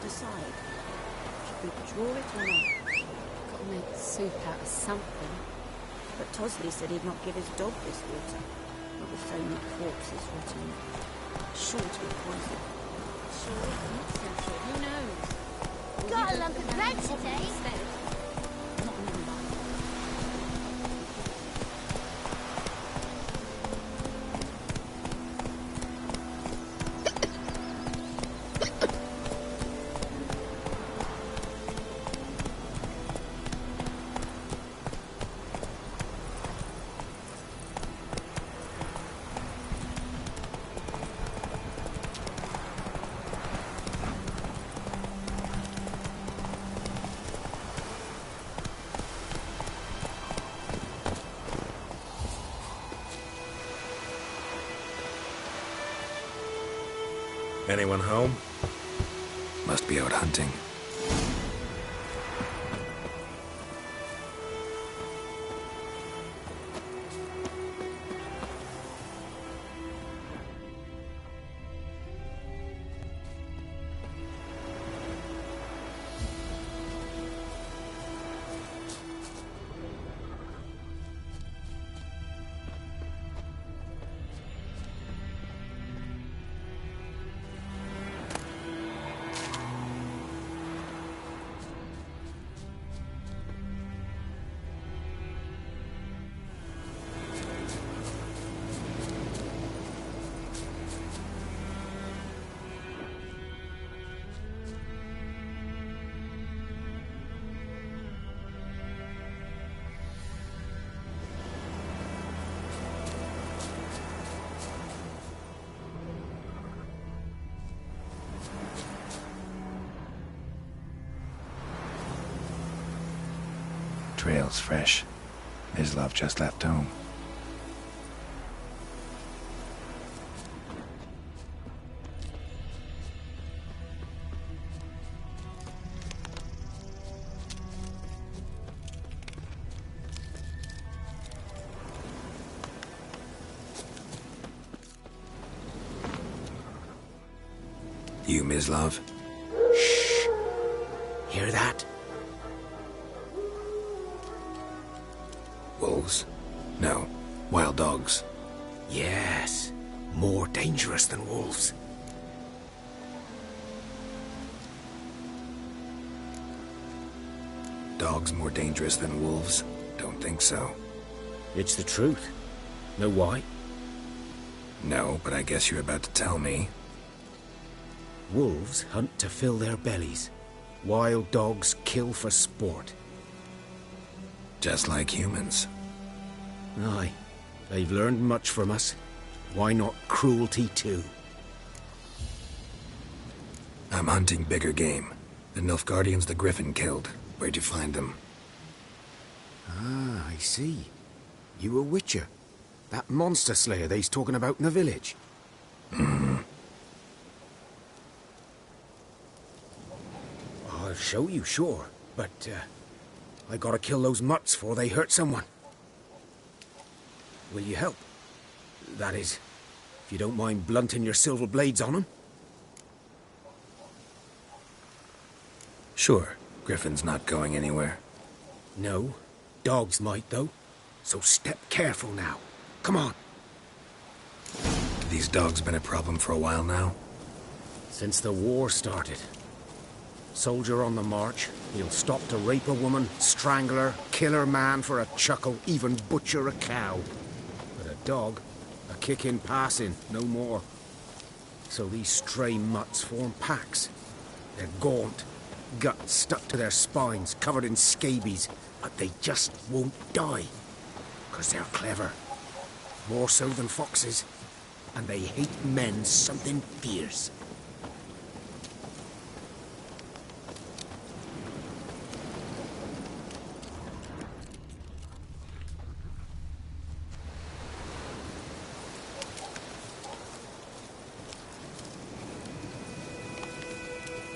Decide. Should we draw it or not? Got make soup out of something. But Tosley said he'd not give his dog this water. Not with so many corpses rotting. Sure to be poison. Sure, not so sure. Who knows? Got a lump of bread today. Not really. Anyone home? Must be out hunting. Trail's fresh. Islov just left home. You, Mislov? Shh. Hear that? Wolves? No. Wild dogs. Yes. More dangerous than wolves. Dogs more dangerous than wolves? Don't think so. It's the truth. Know why? No, but I guess you're about to tell me. Wolves hunt to fill their bellies. Wild dogs kill for sport. Just like humans. Aye. They've learned much from us. Why not cruelty too? I'm hunting bigger game. The Nilfgaardians the Griffin killed. Where'd you find them? Ah, I see. You a witcher. That monster slayer they's talking about in the village. I'll show you, sure. But, I gotta kill those mutts before they hurt someone. Will you help? That is, if you don't mind blunting your silver blades on them. Sure. Griffin's not going anywhere. No. Dogs might, though. So step careful now. Come on. These dogs been a problem for a while now? Since the war started. Soldier on the march, he'll stop to rape a woman, strangle her, kill her man for a chuckle, even butcher a cow. But a dog, a kick in passing, no more. So these stray mutts form packs. They're gaunt, guts stuck to their spines, covered in scabies, but they just won't die. 'Cause they're clever. More so than foxes. And they hate men something fierce.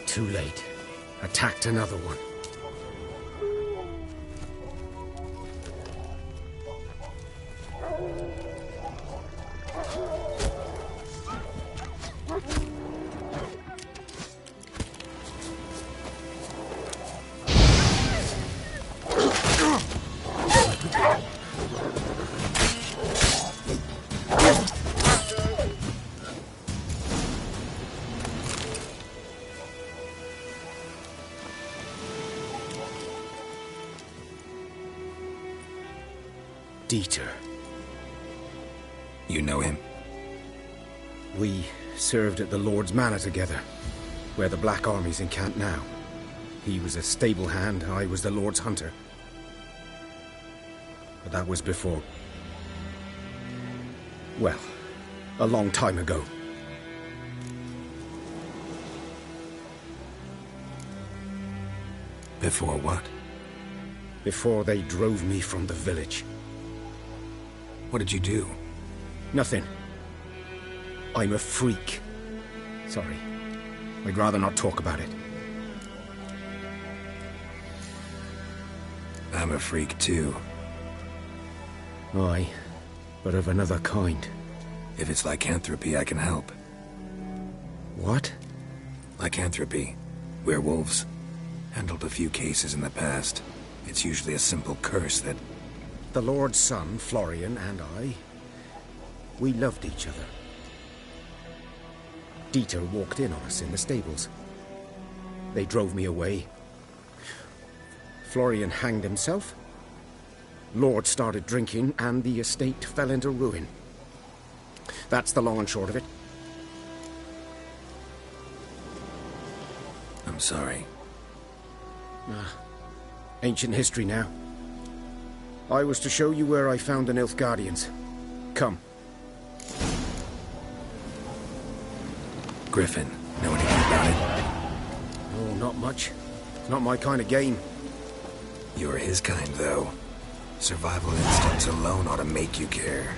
Too late. Attacked another one. Dieter. You know him? We served at the Lord's Manor together, where the Black Army's encamped now. He was a stable hand, I was the Lord's hunter. But that was before... well, a long time ago. Before what? Before they drove me from the village. What did you do? Nothing. I'm a freak. Sorry. I'd rather not talk about it. I'm a freak too. Aye, but of another kind. If it's lycanthropy, I can help. What? Lycanthropy. Werewolves. Handled a few cases in the past. It's usually a simple curse that... The Lord's son, Florian, and I... we loved each other. Dieter walked in on us in the stables. They drove me away. Florian hanged himself. Lord started drinking, and the estate fell into ruin. That's the long and short of it. I'm sorry. Ancient history now. I was to show you where I found the Nilfgaardians. Come. Griffin, know anything about it? Oh, not much. It's not my kind of game. You're his kind, though. Survival instincts alone ought to make you care.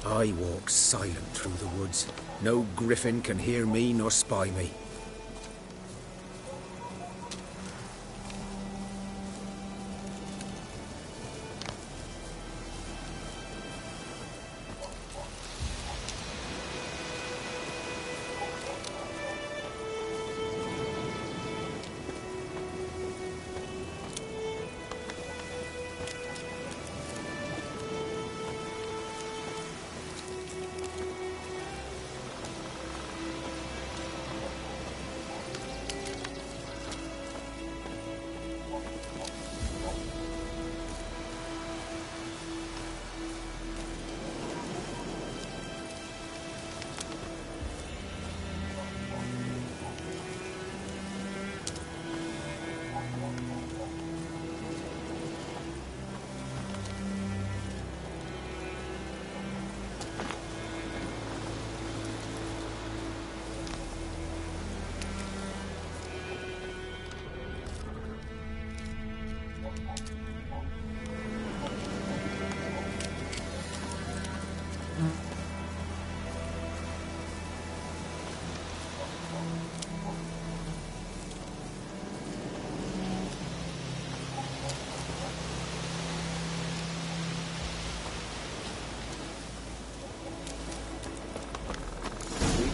I walk silent through the woods. No griffin can hear me nor spy me.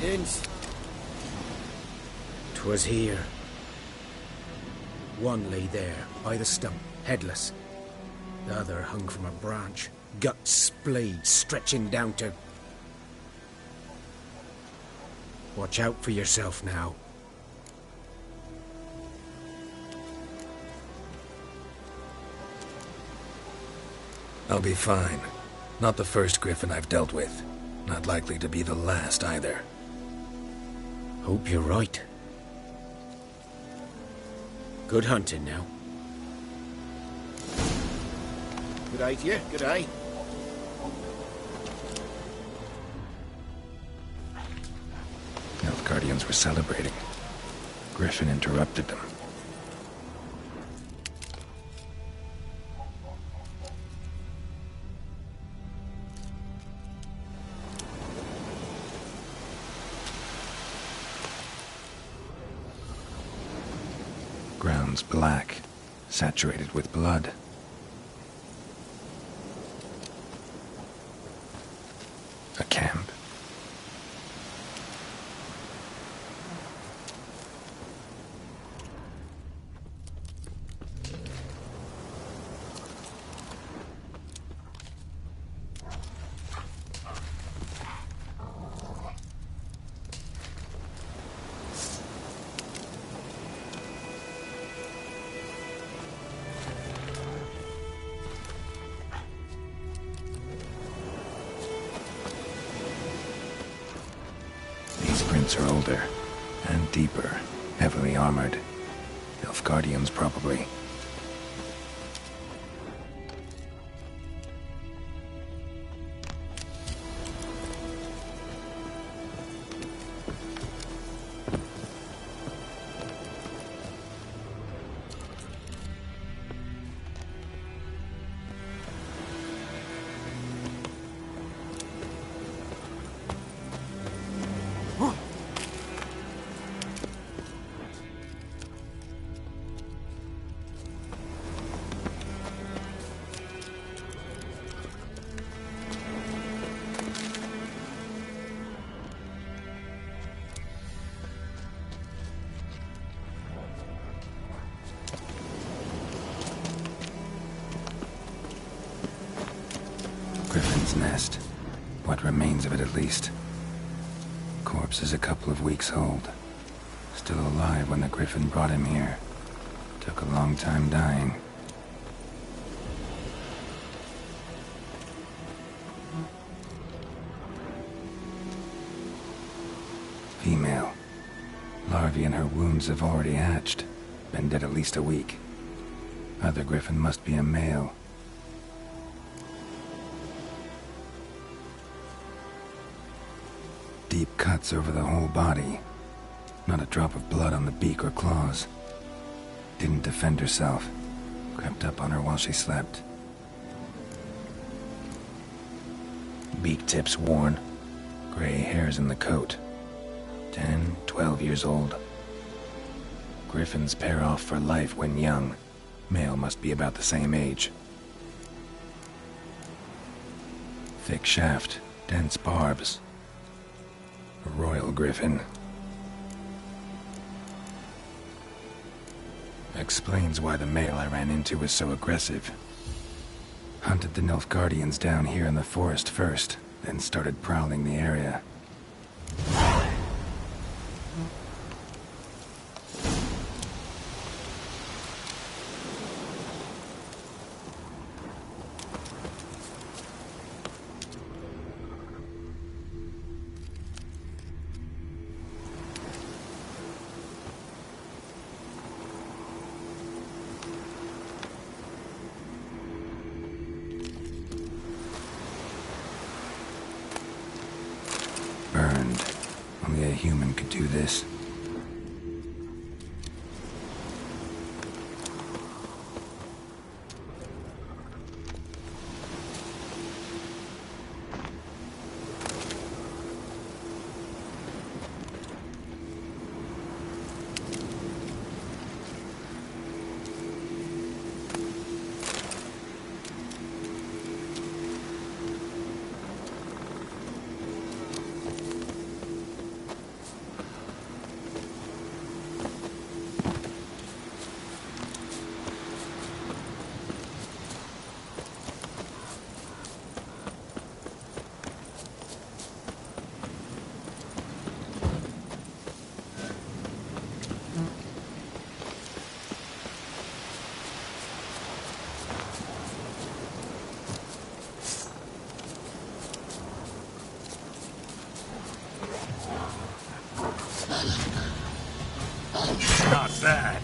Greetings. 'Twas here. One lay there, by the stump, headless. The other hung from a branch, guts splayed, stretching down to... Watch out for yourself now. I'll be fine. Not the first griffin I've dealt with. Not likely to be the last, either. Hope you're right. Good hunting now. Good day to you. Good day. Nilfgaardians were celebrating. Griffin interrupted them. Ground's black, saturated with blood. A camp. Footprints are older and deeper, heavily armored. Nilfgaardians, probably. Griffin's nest. What remains of it, at least. Corpse is a couple of weeks old. Still alive when the Griffin brought him here. Took a long time dying. Female. Larvae in her wounds have already hatched. Been dead at least a week. Other Griffin must be a male. Deep cuts over the whole body. Not a drop of blood on the beak or claws. Didn't defend herself. Crept up on her while she slept. Beak tips worn. Gray hairs in the coat. 10, 12 years old. Griffins pair off for life when young. Male must be about the same age. Thick shaft, dense barbs. A royal griffin. Explains why the male I ran into was so aggressive. Hunted the Nilfgaardians down here in the forest first, then started prowling the area. Burned. Only a human could do this. Not bad.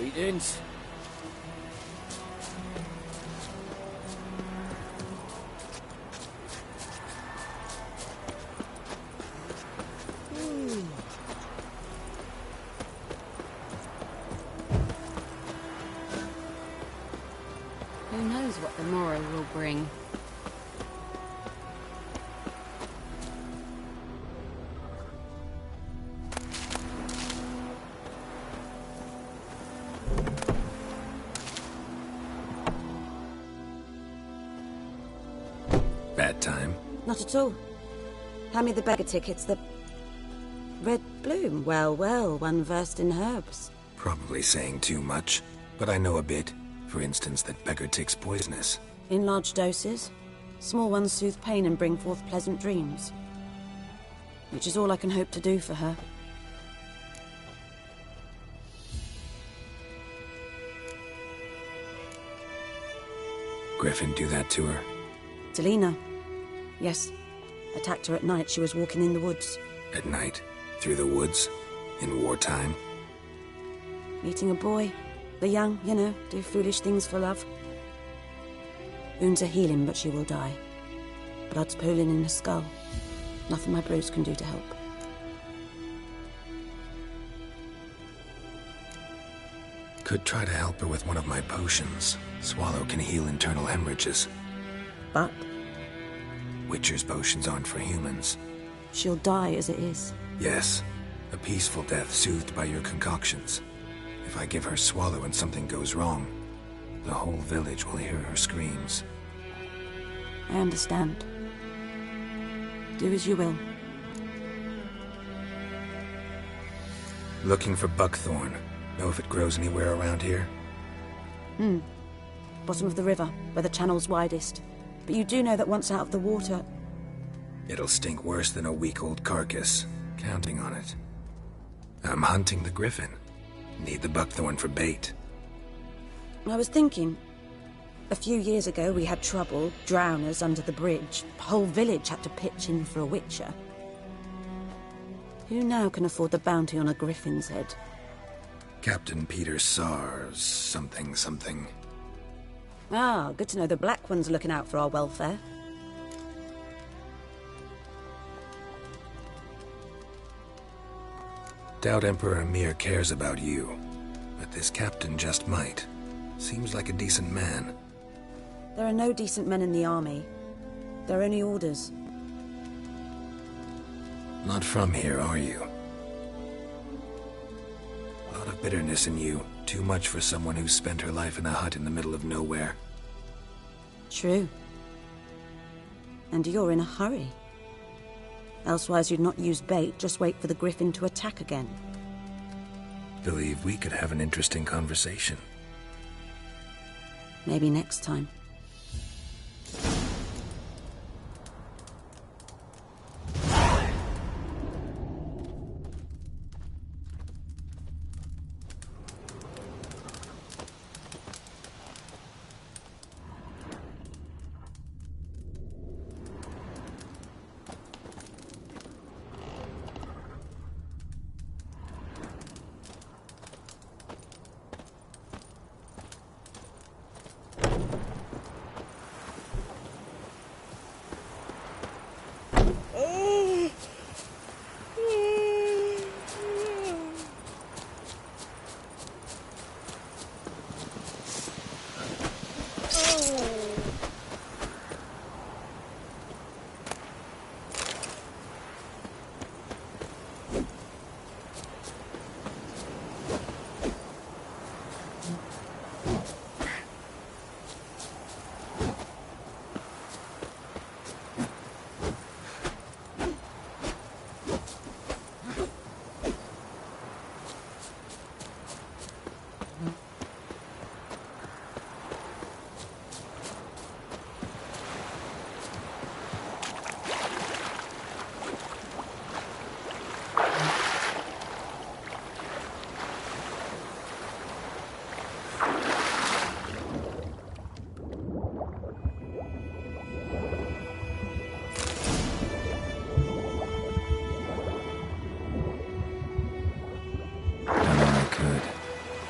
Greetings. Who knows what the morrow will bring? Bad time? Not at all. Hand me the beggar tickets, the... Red bloom. Well, well, one versed in herbs. Probably saying too much, but I know a bit. For instance, that beggar tick's poisonous. In large doses. Small ones soothe pain and bring forth pleasant dreams. Which is all I can hope to do for her. Griffin do that to her? Delina. Yes. Attacked her at night. She was walking in the woods. At night? Through the woods? In wartime? Meeting a boy. The young, you know, do foolish things for love. Wounds are healing, but she will die. Blood's pooling in her skull. Nothing my brews can do to help. Could try to help her with one of my potions. Swallow can heal internal hemorrhages. But? Witcher's potions aren't for humans. She'll die as it is. Yes. A peaceful death soothed by your concoctions. If I give her Swallow and something goes wrong, the whole village will hear her screams. I understand. Do as you will. Looking for buckthorn. Know if it grows anywhere around here? Bottom of the river, where the channel's widest. But you do know that once out of the water... It'll stink worse than a week-old carcass. Counting on it. I'm hunting the griffin. Need the buckthorn for bait. I was thinking... A few years ago we had trouble, drowners under the bridge. The whole village had to pitch in for a witcher. Who now can afford the bounty on a griffin's head? Captain Peter Sars, something. Ah, good to know the Black One's looking out for our welfare. Doubt Emperor Emir cares about you, but this captain just might. Seems like a decent man. There are no decent men in the army. There are only orders. Not from here, are you? A lot of bitterness in you. Too much for someone who's spent her life in a hut in the middle of nowhere. True. And you're in a hurry. Elsewise you'd not use bait, just wait for the griffin to attack again. Believe we could have an interesting conversation. Maybe next time.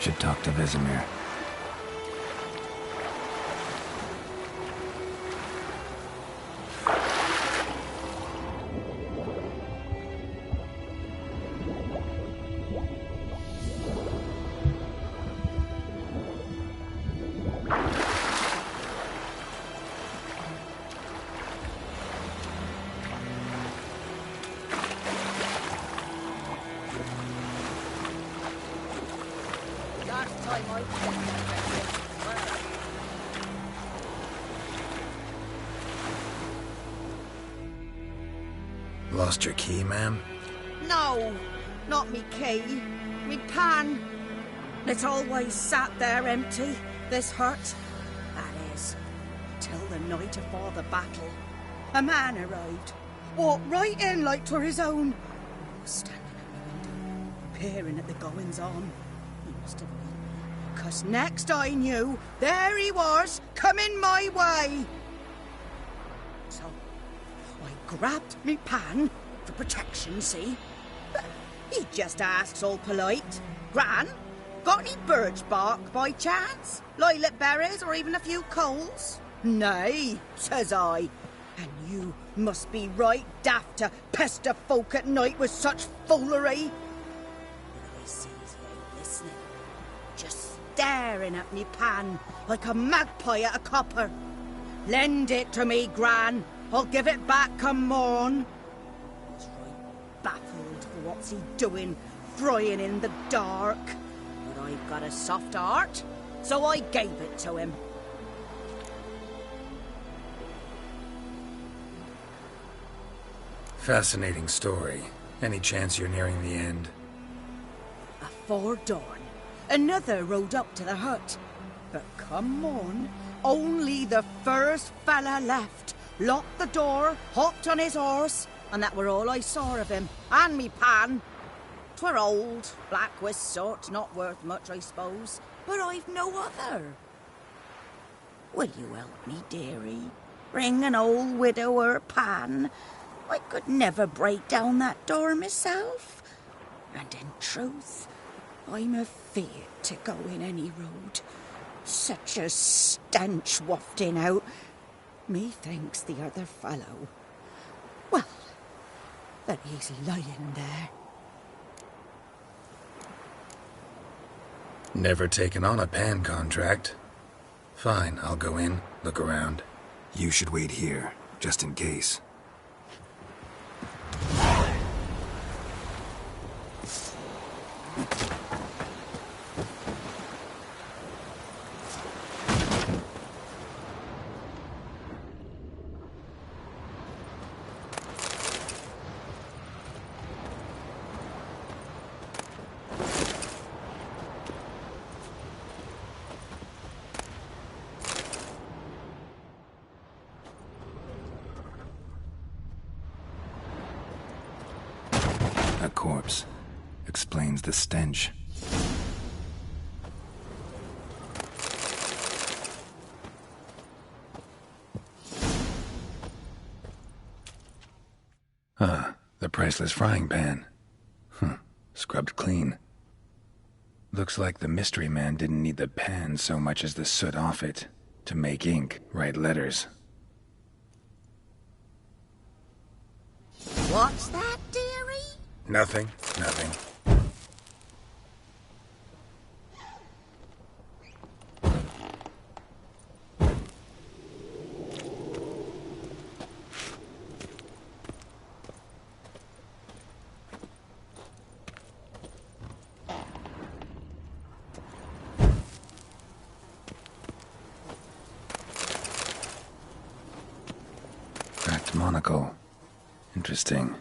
Should talk to Vesemir. Lost your key, ma'am? No, not me key. Me pan. It's always sat there empty, this hut. That is, till the night afore the battle. A man arrived, walked right in like 'twere his own. I was standing at the window, peering at the goings-on. He must have known me, 'cause next I knew, there he was, coming my way. So I grabbed me pan for protection, see? But he just asks all polite, Gran, got any birch bark by chance? Lilac berries or even a few coals? Nay, says I. And you must be right daft to pester folk at night with such foolery. But I sees he ain't listening, just staring at me pan like a magpie at a copper. Lend it to me, Gran. I'll give it back come morn. I was right baffled for what's he doing, frying in the dark. But I've got a soft heart, so I gave it to him. Fascinating story. Any chance you're nearing the end? Afore dawn, another rode up to the hut. But come morn, only the first fella left. Locked the door, hopped on his horse, and that were all I saw of him, and me pan. 'Twere old, black with sort, not worth much, I suppose, but I've no other. Will you help me, dearie? Bring an old widower pan. I could never break down that door myself. And in truth, I'm afeard to go in any road. Such a stench wafting out. Methinks the other fellow, well, that he's lying there. Never taken on a pan contract. Fine, I'll go in, look around. You should wait here, just in case. A corpse. Explains the stench. Ah, the priceless frying pan. Scrubbed clean. Looks like the mystery man didn't need the pan so much as the soot off it to make ink, write letters. What's that, dearie? Nothing. Cracked monocle. Interesting.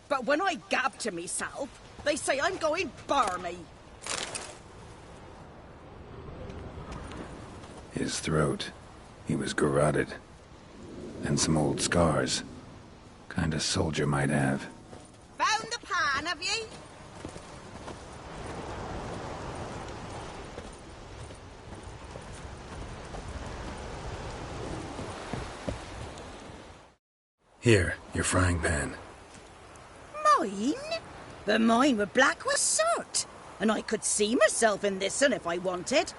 But when I gab to myself, they say I'm going barmy. His throat. He was garroted. And some old scars. Kind of soldier might have. Found the pan, have ye? Here, your frying pan. Mine? But mine were black with soot. and I could see myself in this one if I wanted.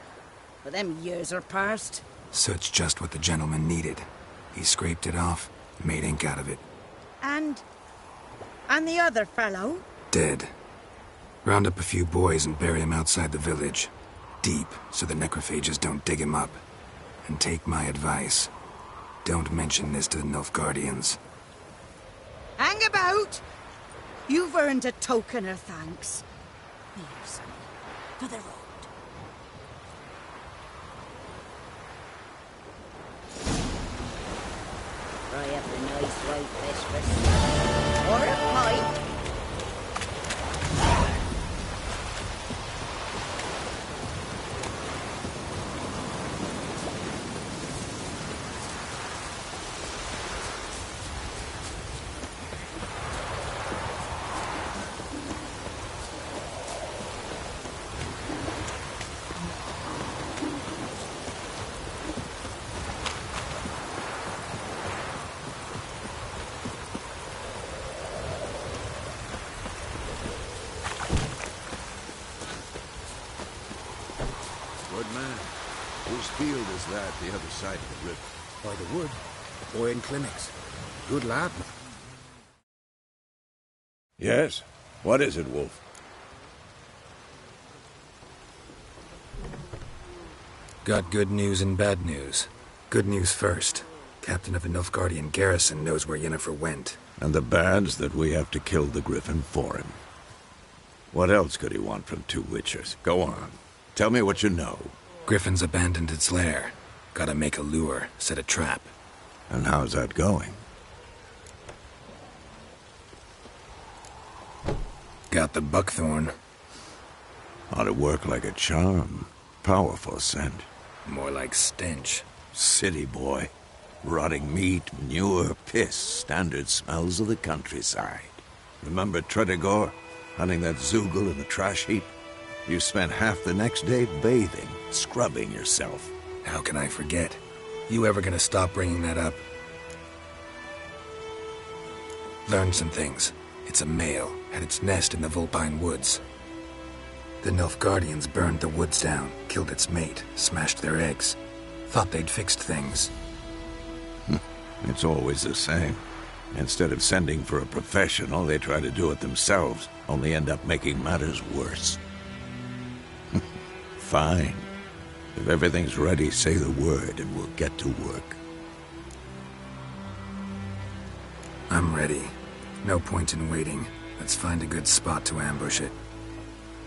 But them years are past. Soot's just what the gentleman needed. He scraped it off, made ink out of it. And the other fellow? Dead. Round up a few boys and bury him outside the village. Deep, so the necrophages don't dig him up. And take my advice. Don't mention this to the Nilfgaardians. Hang about! You've earned a token of thanks. Here, son, for the road. Fry up a nice white vespers. Or a pipe. Good man. Whose field is that, the other side of the river? By the wood. Boy in clinics. Good lad. Yes? What is it, Wolf? Got good news and bad news. Good news first. Captain of the Nilfgaardian garrison knows where Yennefer went. And the bad's that we have to kill the Griffin for him. What else could he want from two witchers? Go on. Tell me what you know. Griffin's abandoned its lair. Gotta make a lure, set a trap. And how's that going? Got the buckthorn. Ought to work like a charm. Powerful scent. More like stench. City boy. Rotting meat, manure, piss. Standard smells of the countryside. Remember Tredegor? Hunting that Zoogle in the trash heap? You spent half the next day bathing, scrubbing yourself. How can I forget? You ever gonna stop bringing that up? Learned some things. It's a male, had its nest in the Vulpine Woods. The Nilfgaardians burned the woods down, killed its mate, smashed their eggs. Thought they'd fixed things. It's always the same. Instead of sending for a professional, they try to do it themselves, only end up making matters worse. Fine. If everything's ready, say the word and we'll get to work. I'm ready. No point in waiting. Let's find a good spot to ambush it.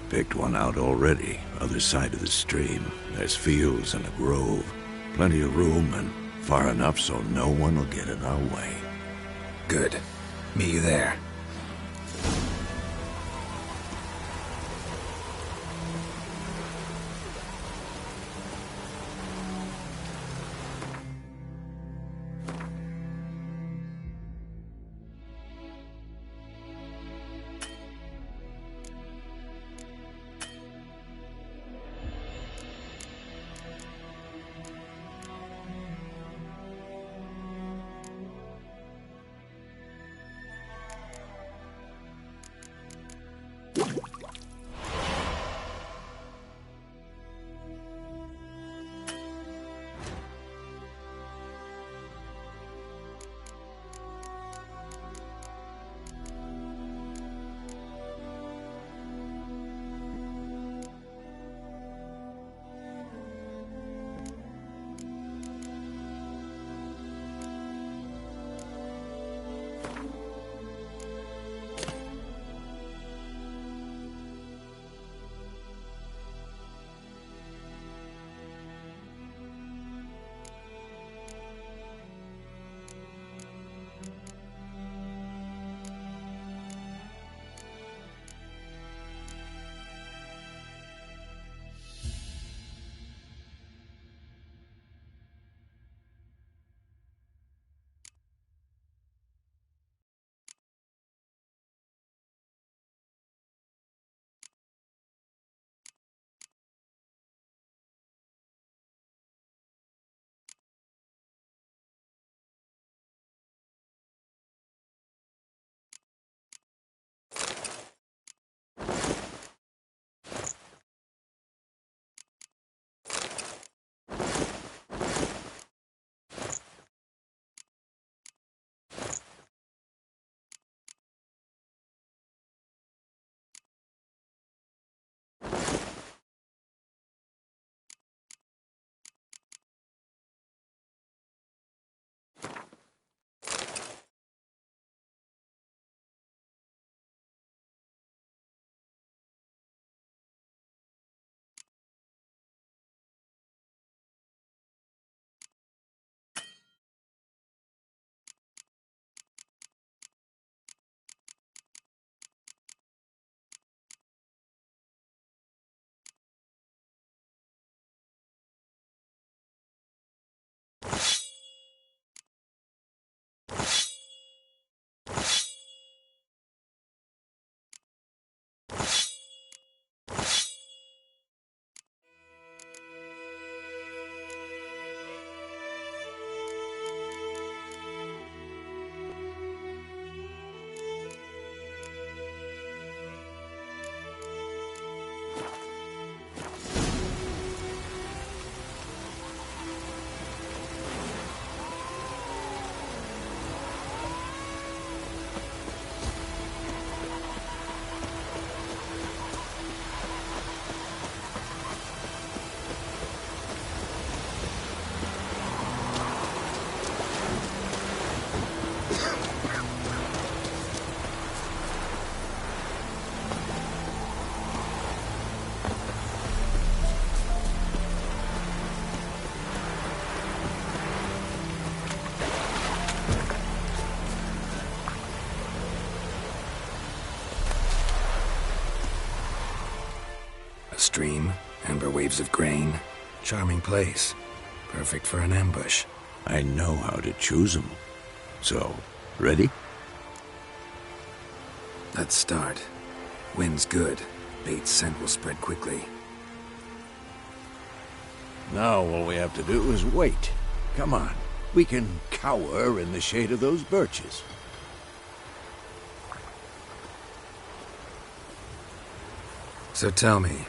Picked one out already, other side of the stream. There's fields and a grove. Plenty of room and far enough so no one will get in our way. Good. Meet you there. stream, amber waves of grain. Charming place. Perfect for an ambush. I know how to choose them. So, ready? Let's start. Wind's good. Bait's scent will spread quickly. Now all we have to do is wait. Come on. We can cower in the shade of those birches. So tell me,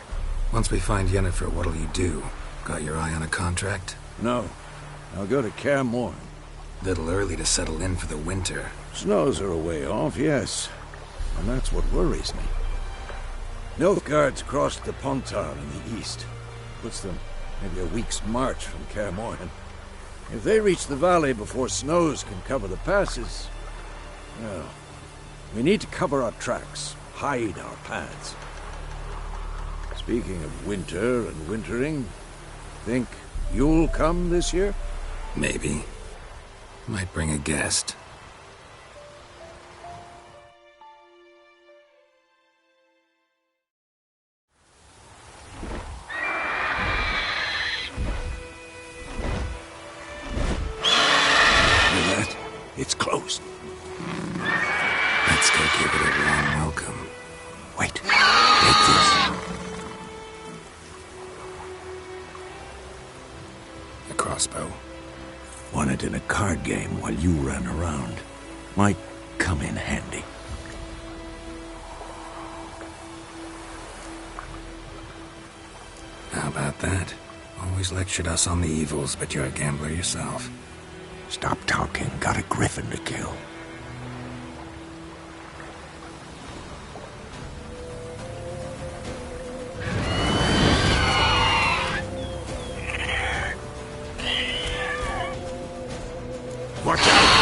once we find Yennefer, what'll you do? Got your eye on a contract? No. I'll go to Kaer Morhen. Little early to settle in for the winter. Snows are a way off, yes. And that's what worries me. Nilfgaard's crossed the Pontar in the east. Puts them maybe a week's march from Kaer Morhen. If they reach the valley before snows can cover the passes, well, we need to cover our tracks, hide our paths. Speaking of winter and wintering, think you'll come this year? Maybe. Might bring a guest. It's closed. Let's go give it a warm welcome. Wait. Take this. A crossbow. Won it in a card game while you ran around. Might come in handy. How about that? Always lectured us on the evils, but you're a gambler yourself. Stop talking. Got a griffin to kill. Watch out!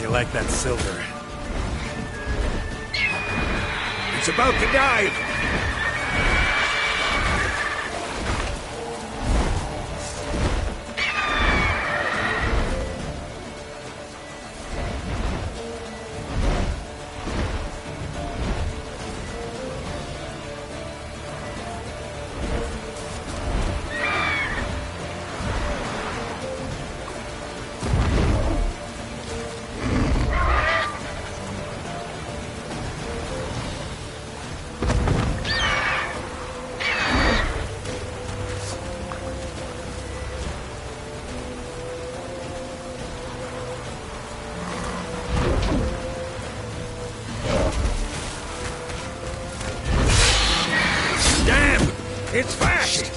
Like that silver. It's about to dive! It's fast!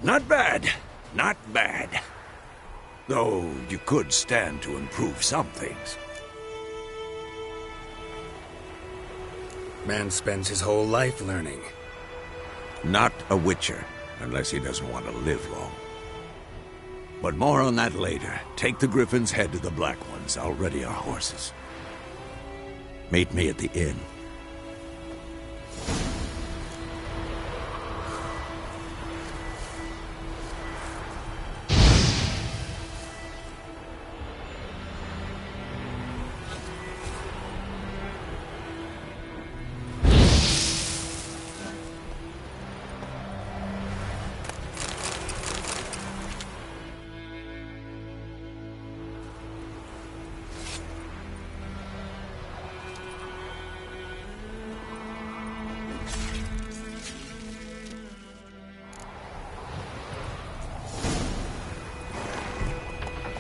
Not bad. Not bad. Though you could stand to improve some things. Man spends his whole life learning. Not a witcher, unless he doesn't want to live long. But more on that later. Take the Griffin's head to the Black Ones. I'll ready our horses. Meet me at the inn.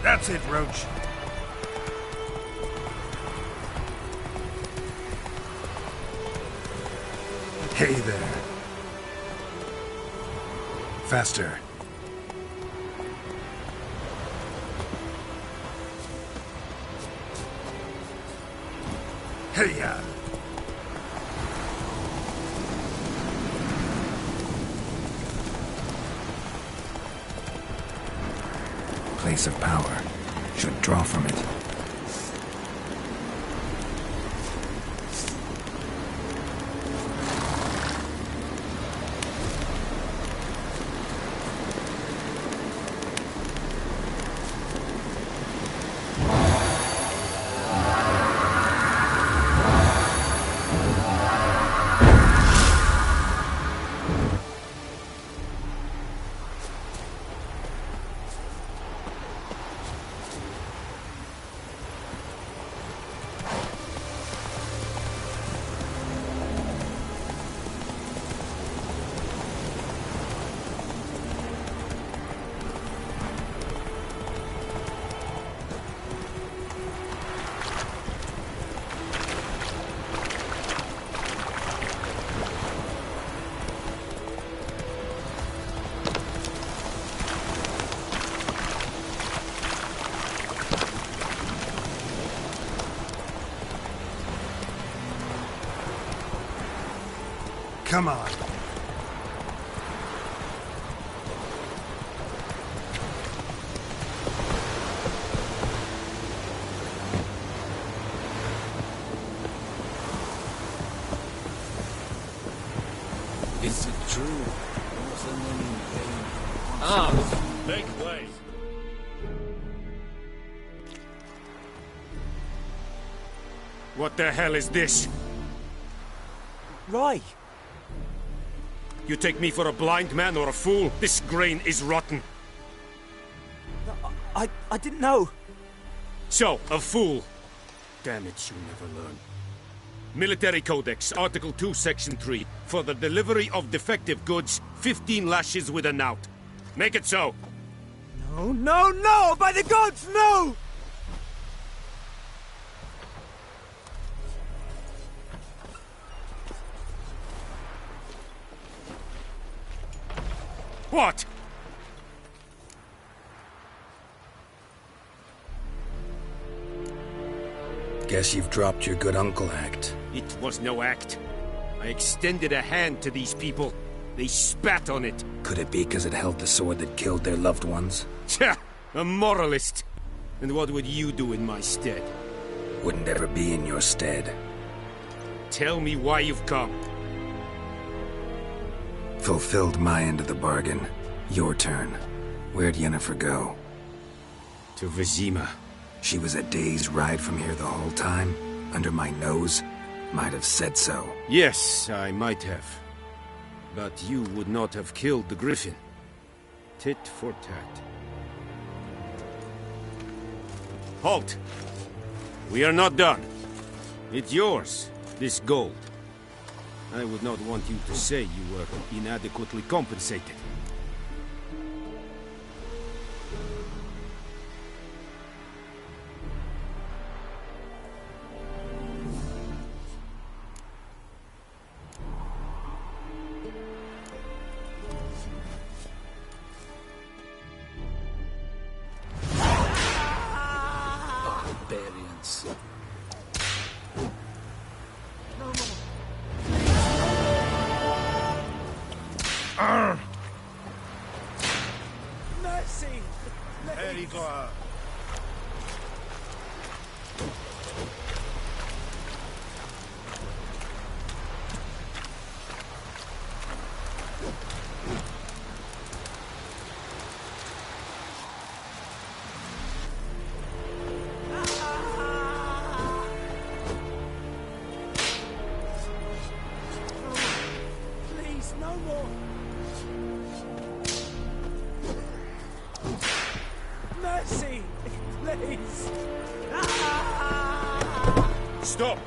That's it, Roach. Hey there. Faster. Hey-ya! Place of power. Should draw from it. Come on. Is it true? Make way. What the hell is this? Ray! You take me for a blind man or a fool? This grain is rotten. I didn't know. So, a fool. Damn it, you never learn. Military Codex, Article 2, Section 3. For the delivery of defective goods, 15 lashes with a knout. Make it so. No, no, no! By the gods, no! What? Guess you've dropped your good uncle act. It was no act. I extended a hand to these people. They spat on it. Could it be because it held the sword that killed their loved ones? Tja! A moralist! And what would you do in my stead? Wouldn't ever be in your stead. Tell me why you've come. Fulfilled my end of the bargain. Your turn. Where'd Yennefer go? To Vizima. She was a day's ride from here the whole time? Under my nose? Might have said so. Yes, I might have. But you would not have killed the Griffin. Tit for tat. Halt! We are not done. It's yours, this gold. I would not want you to say you were inadequately compensated. Ready for her. Please, no more. Mercy, please. Stop!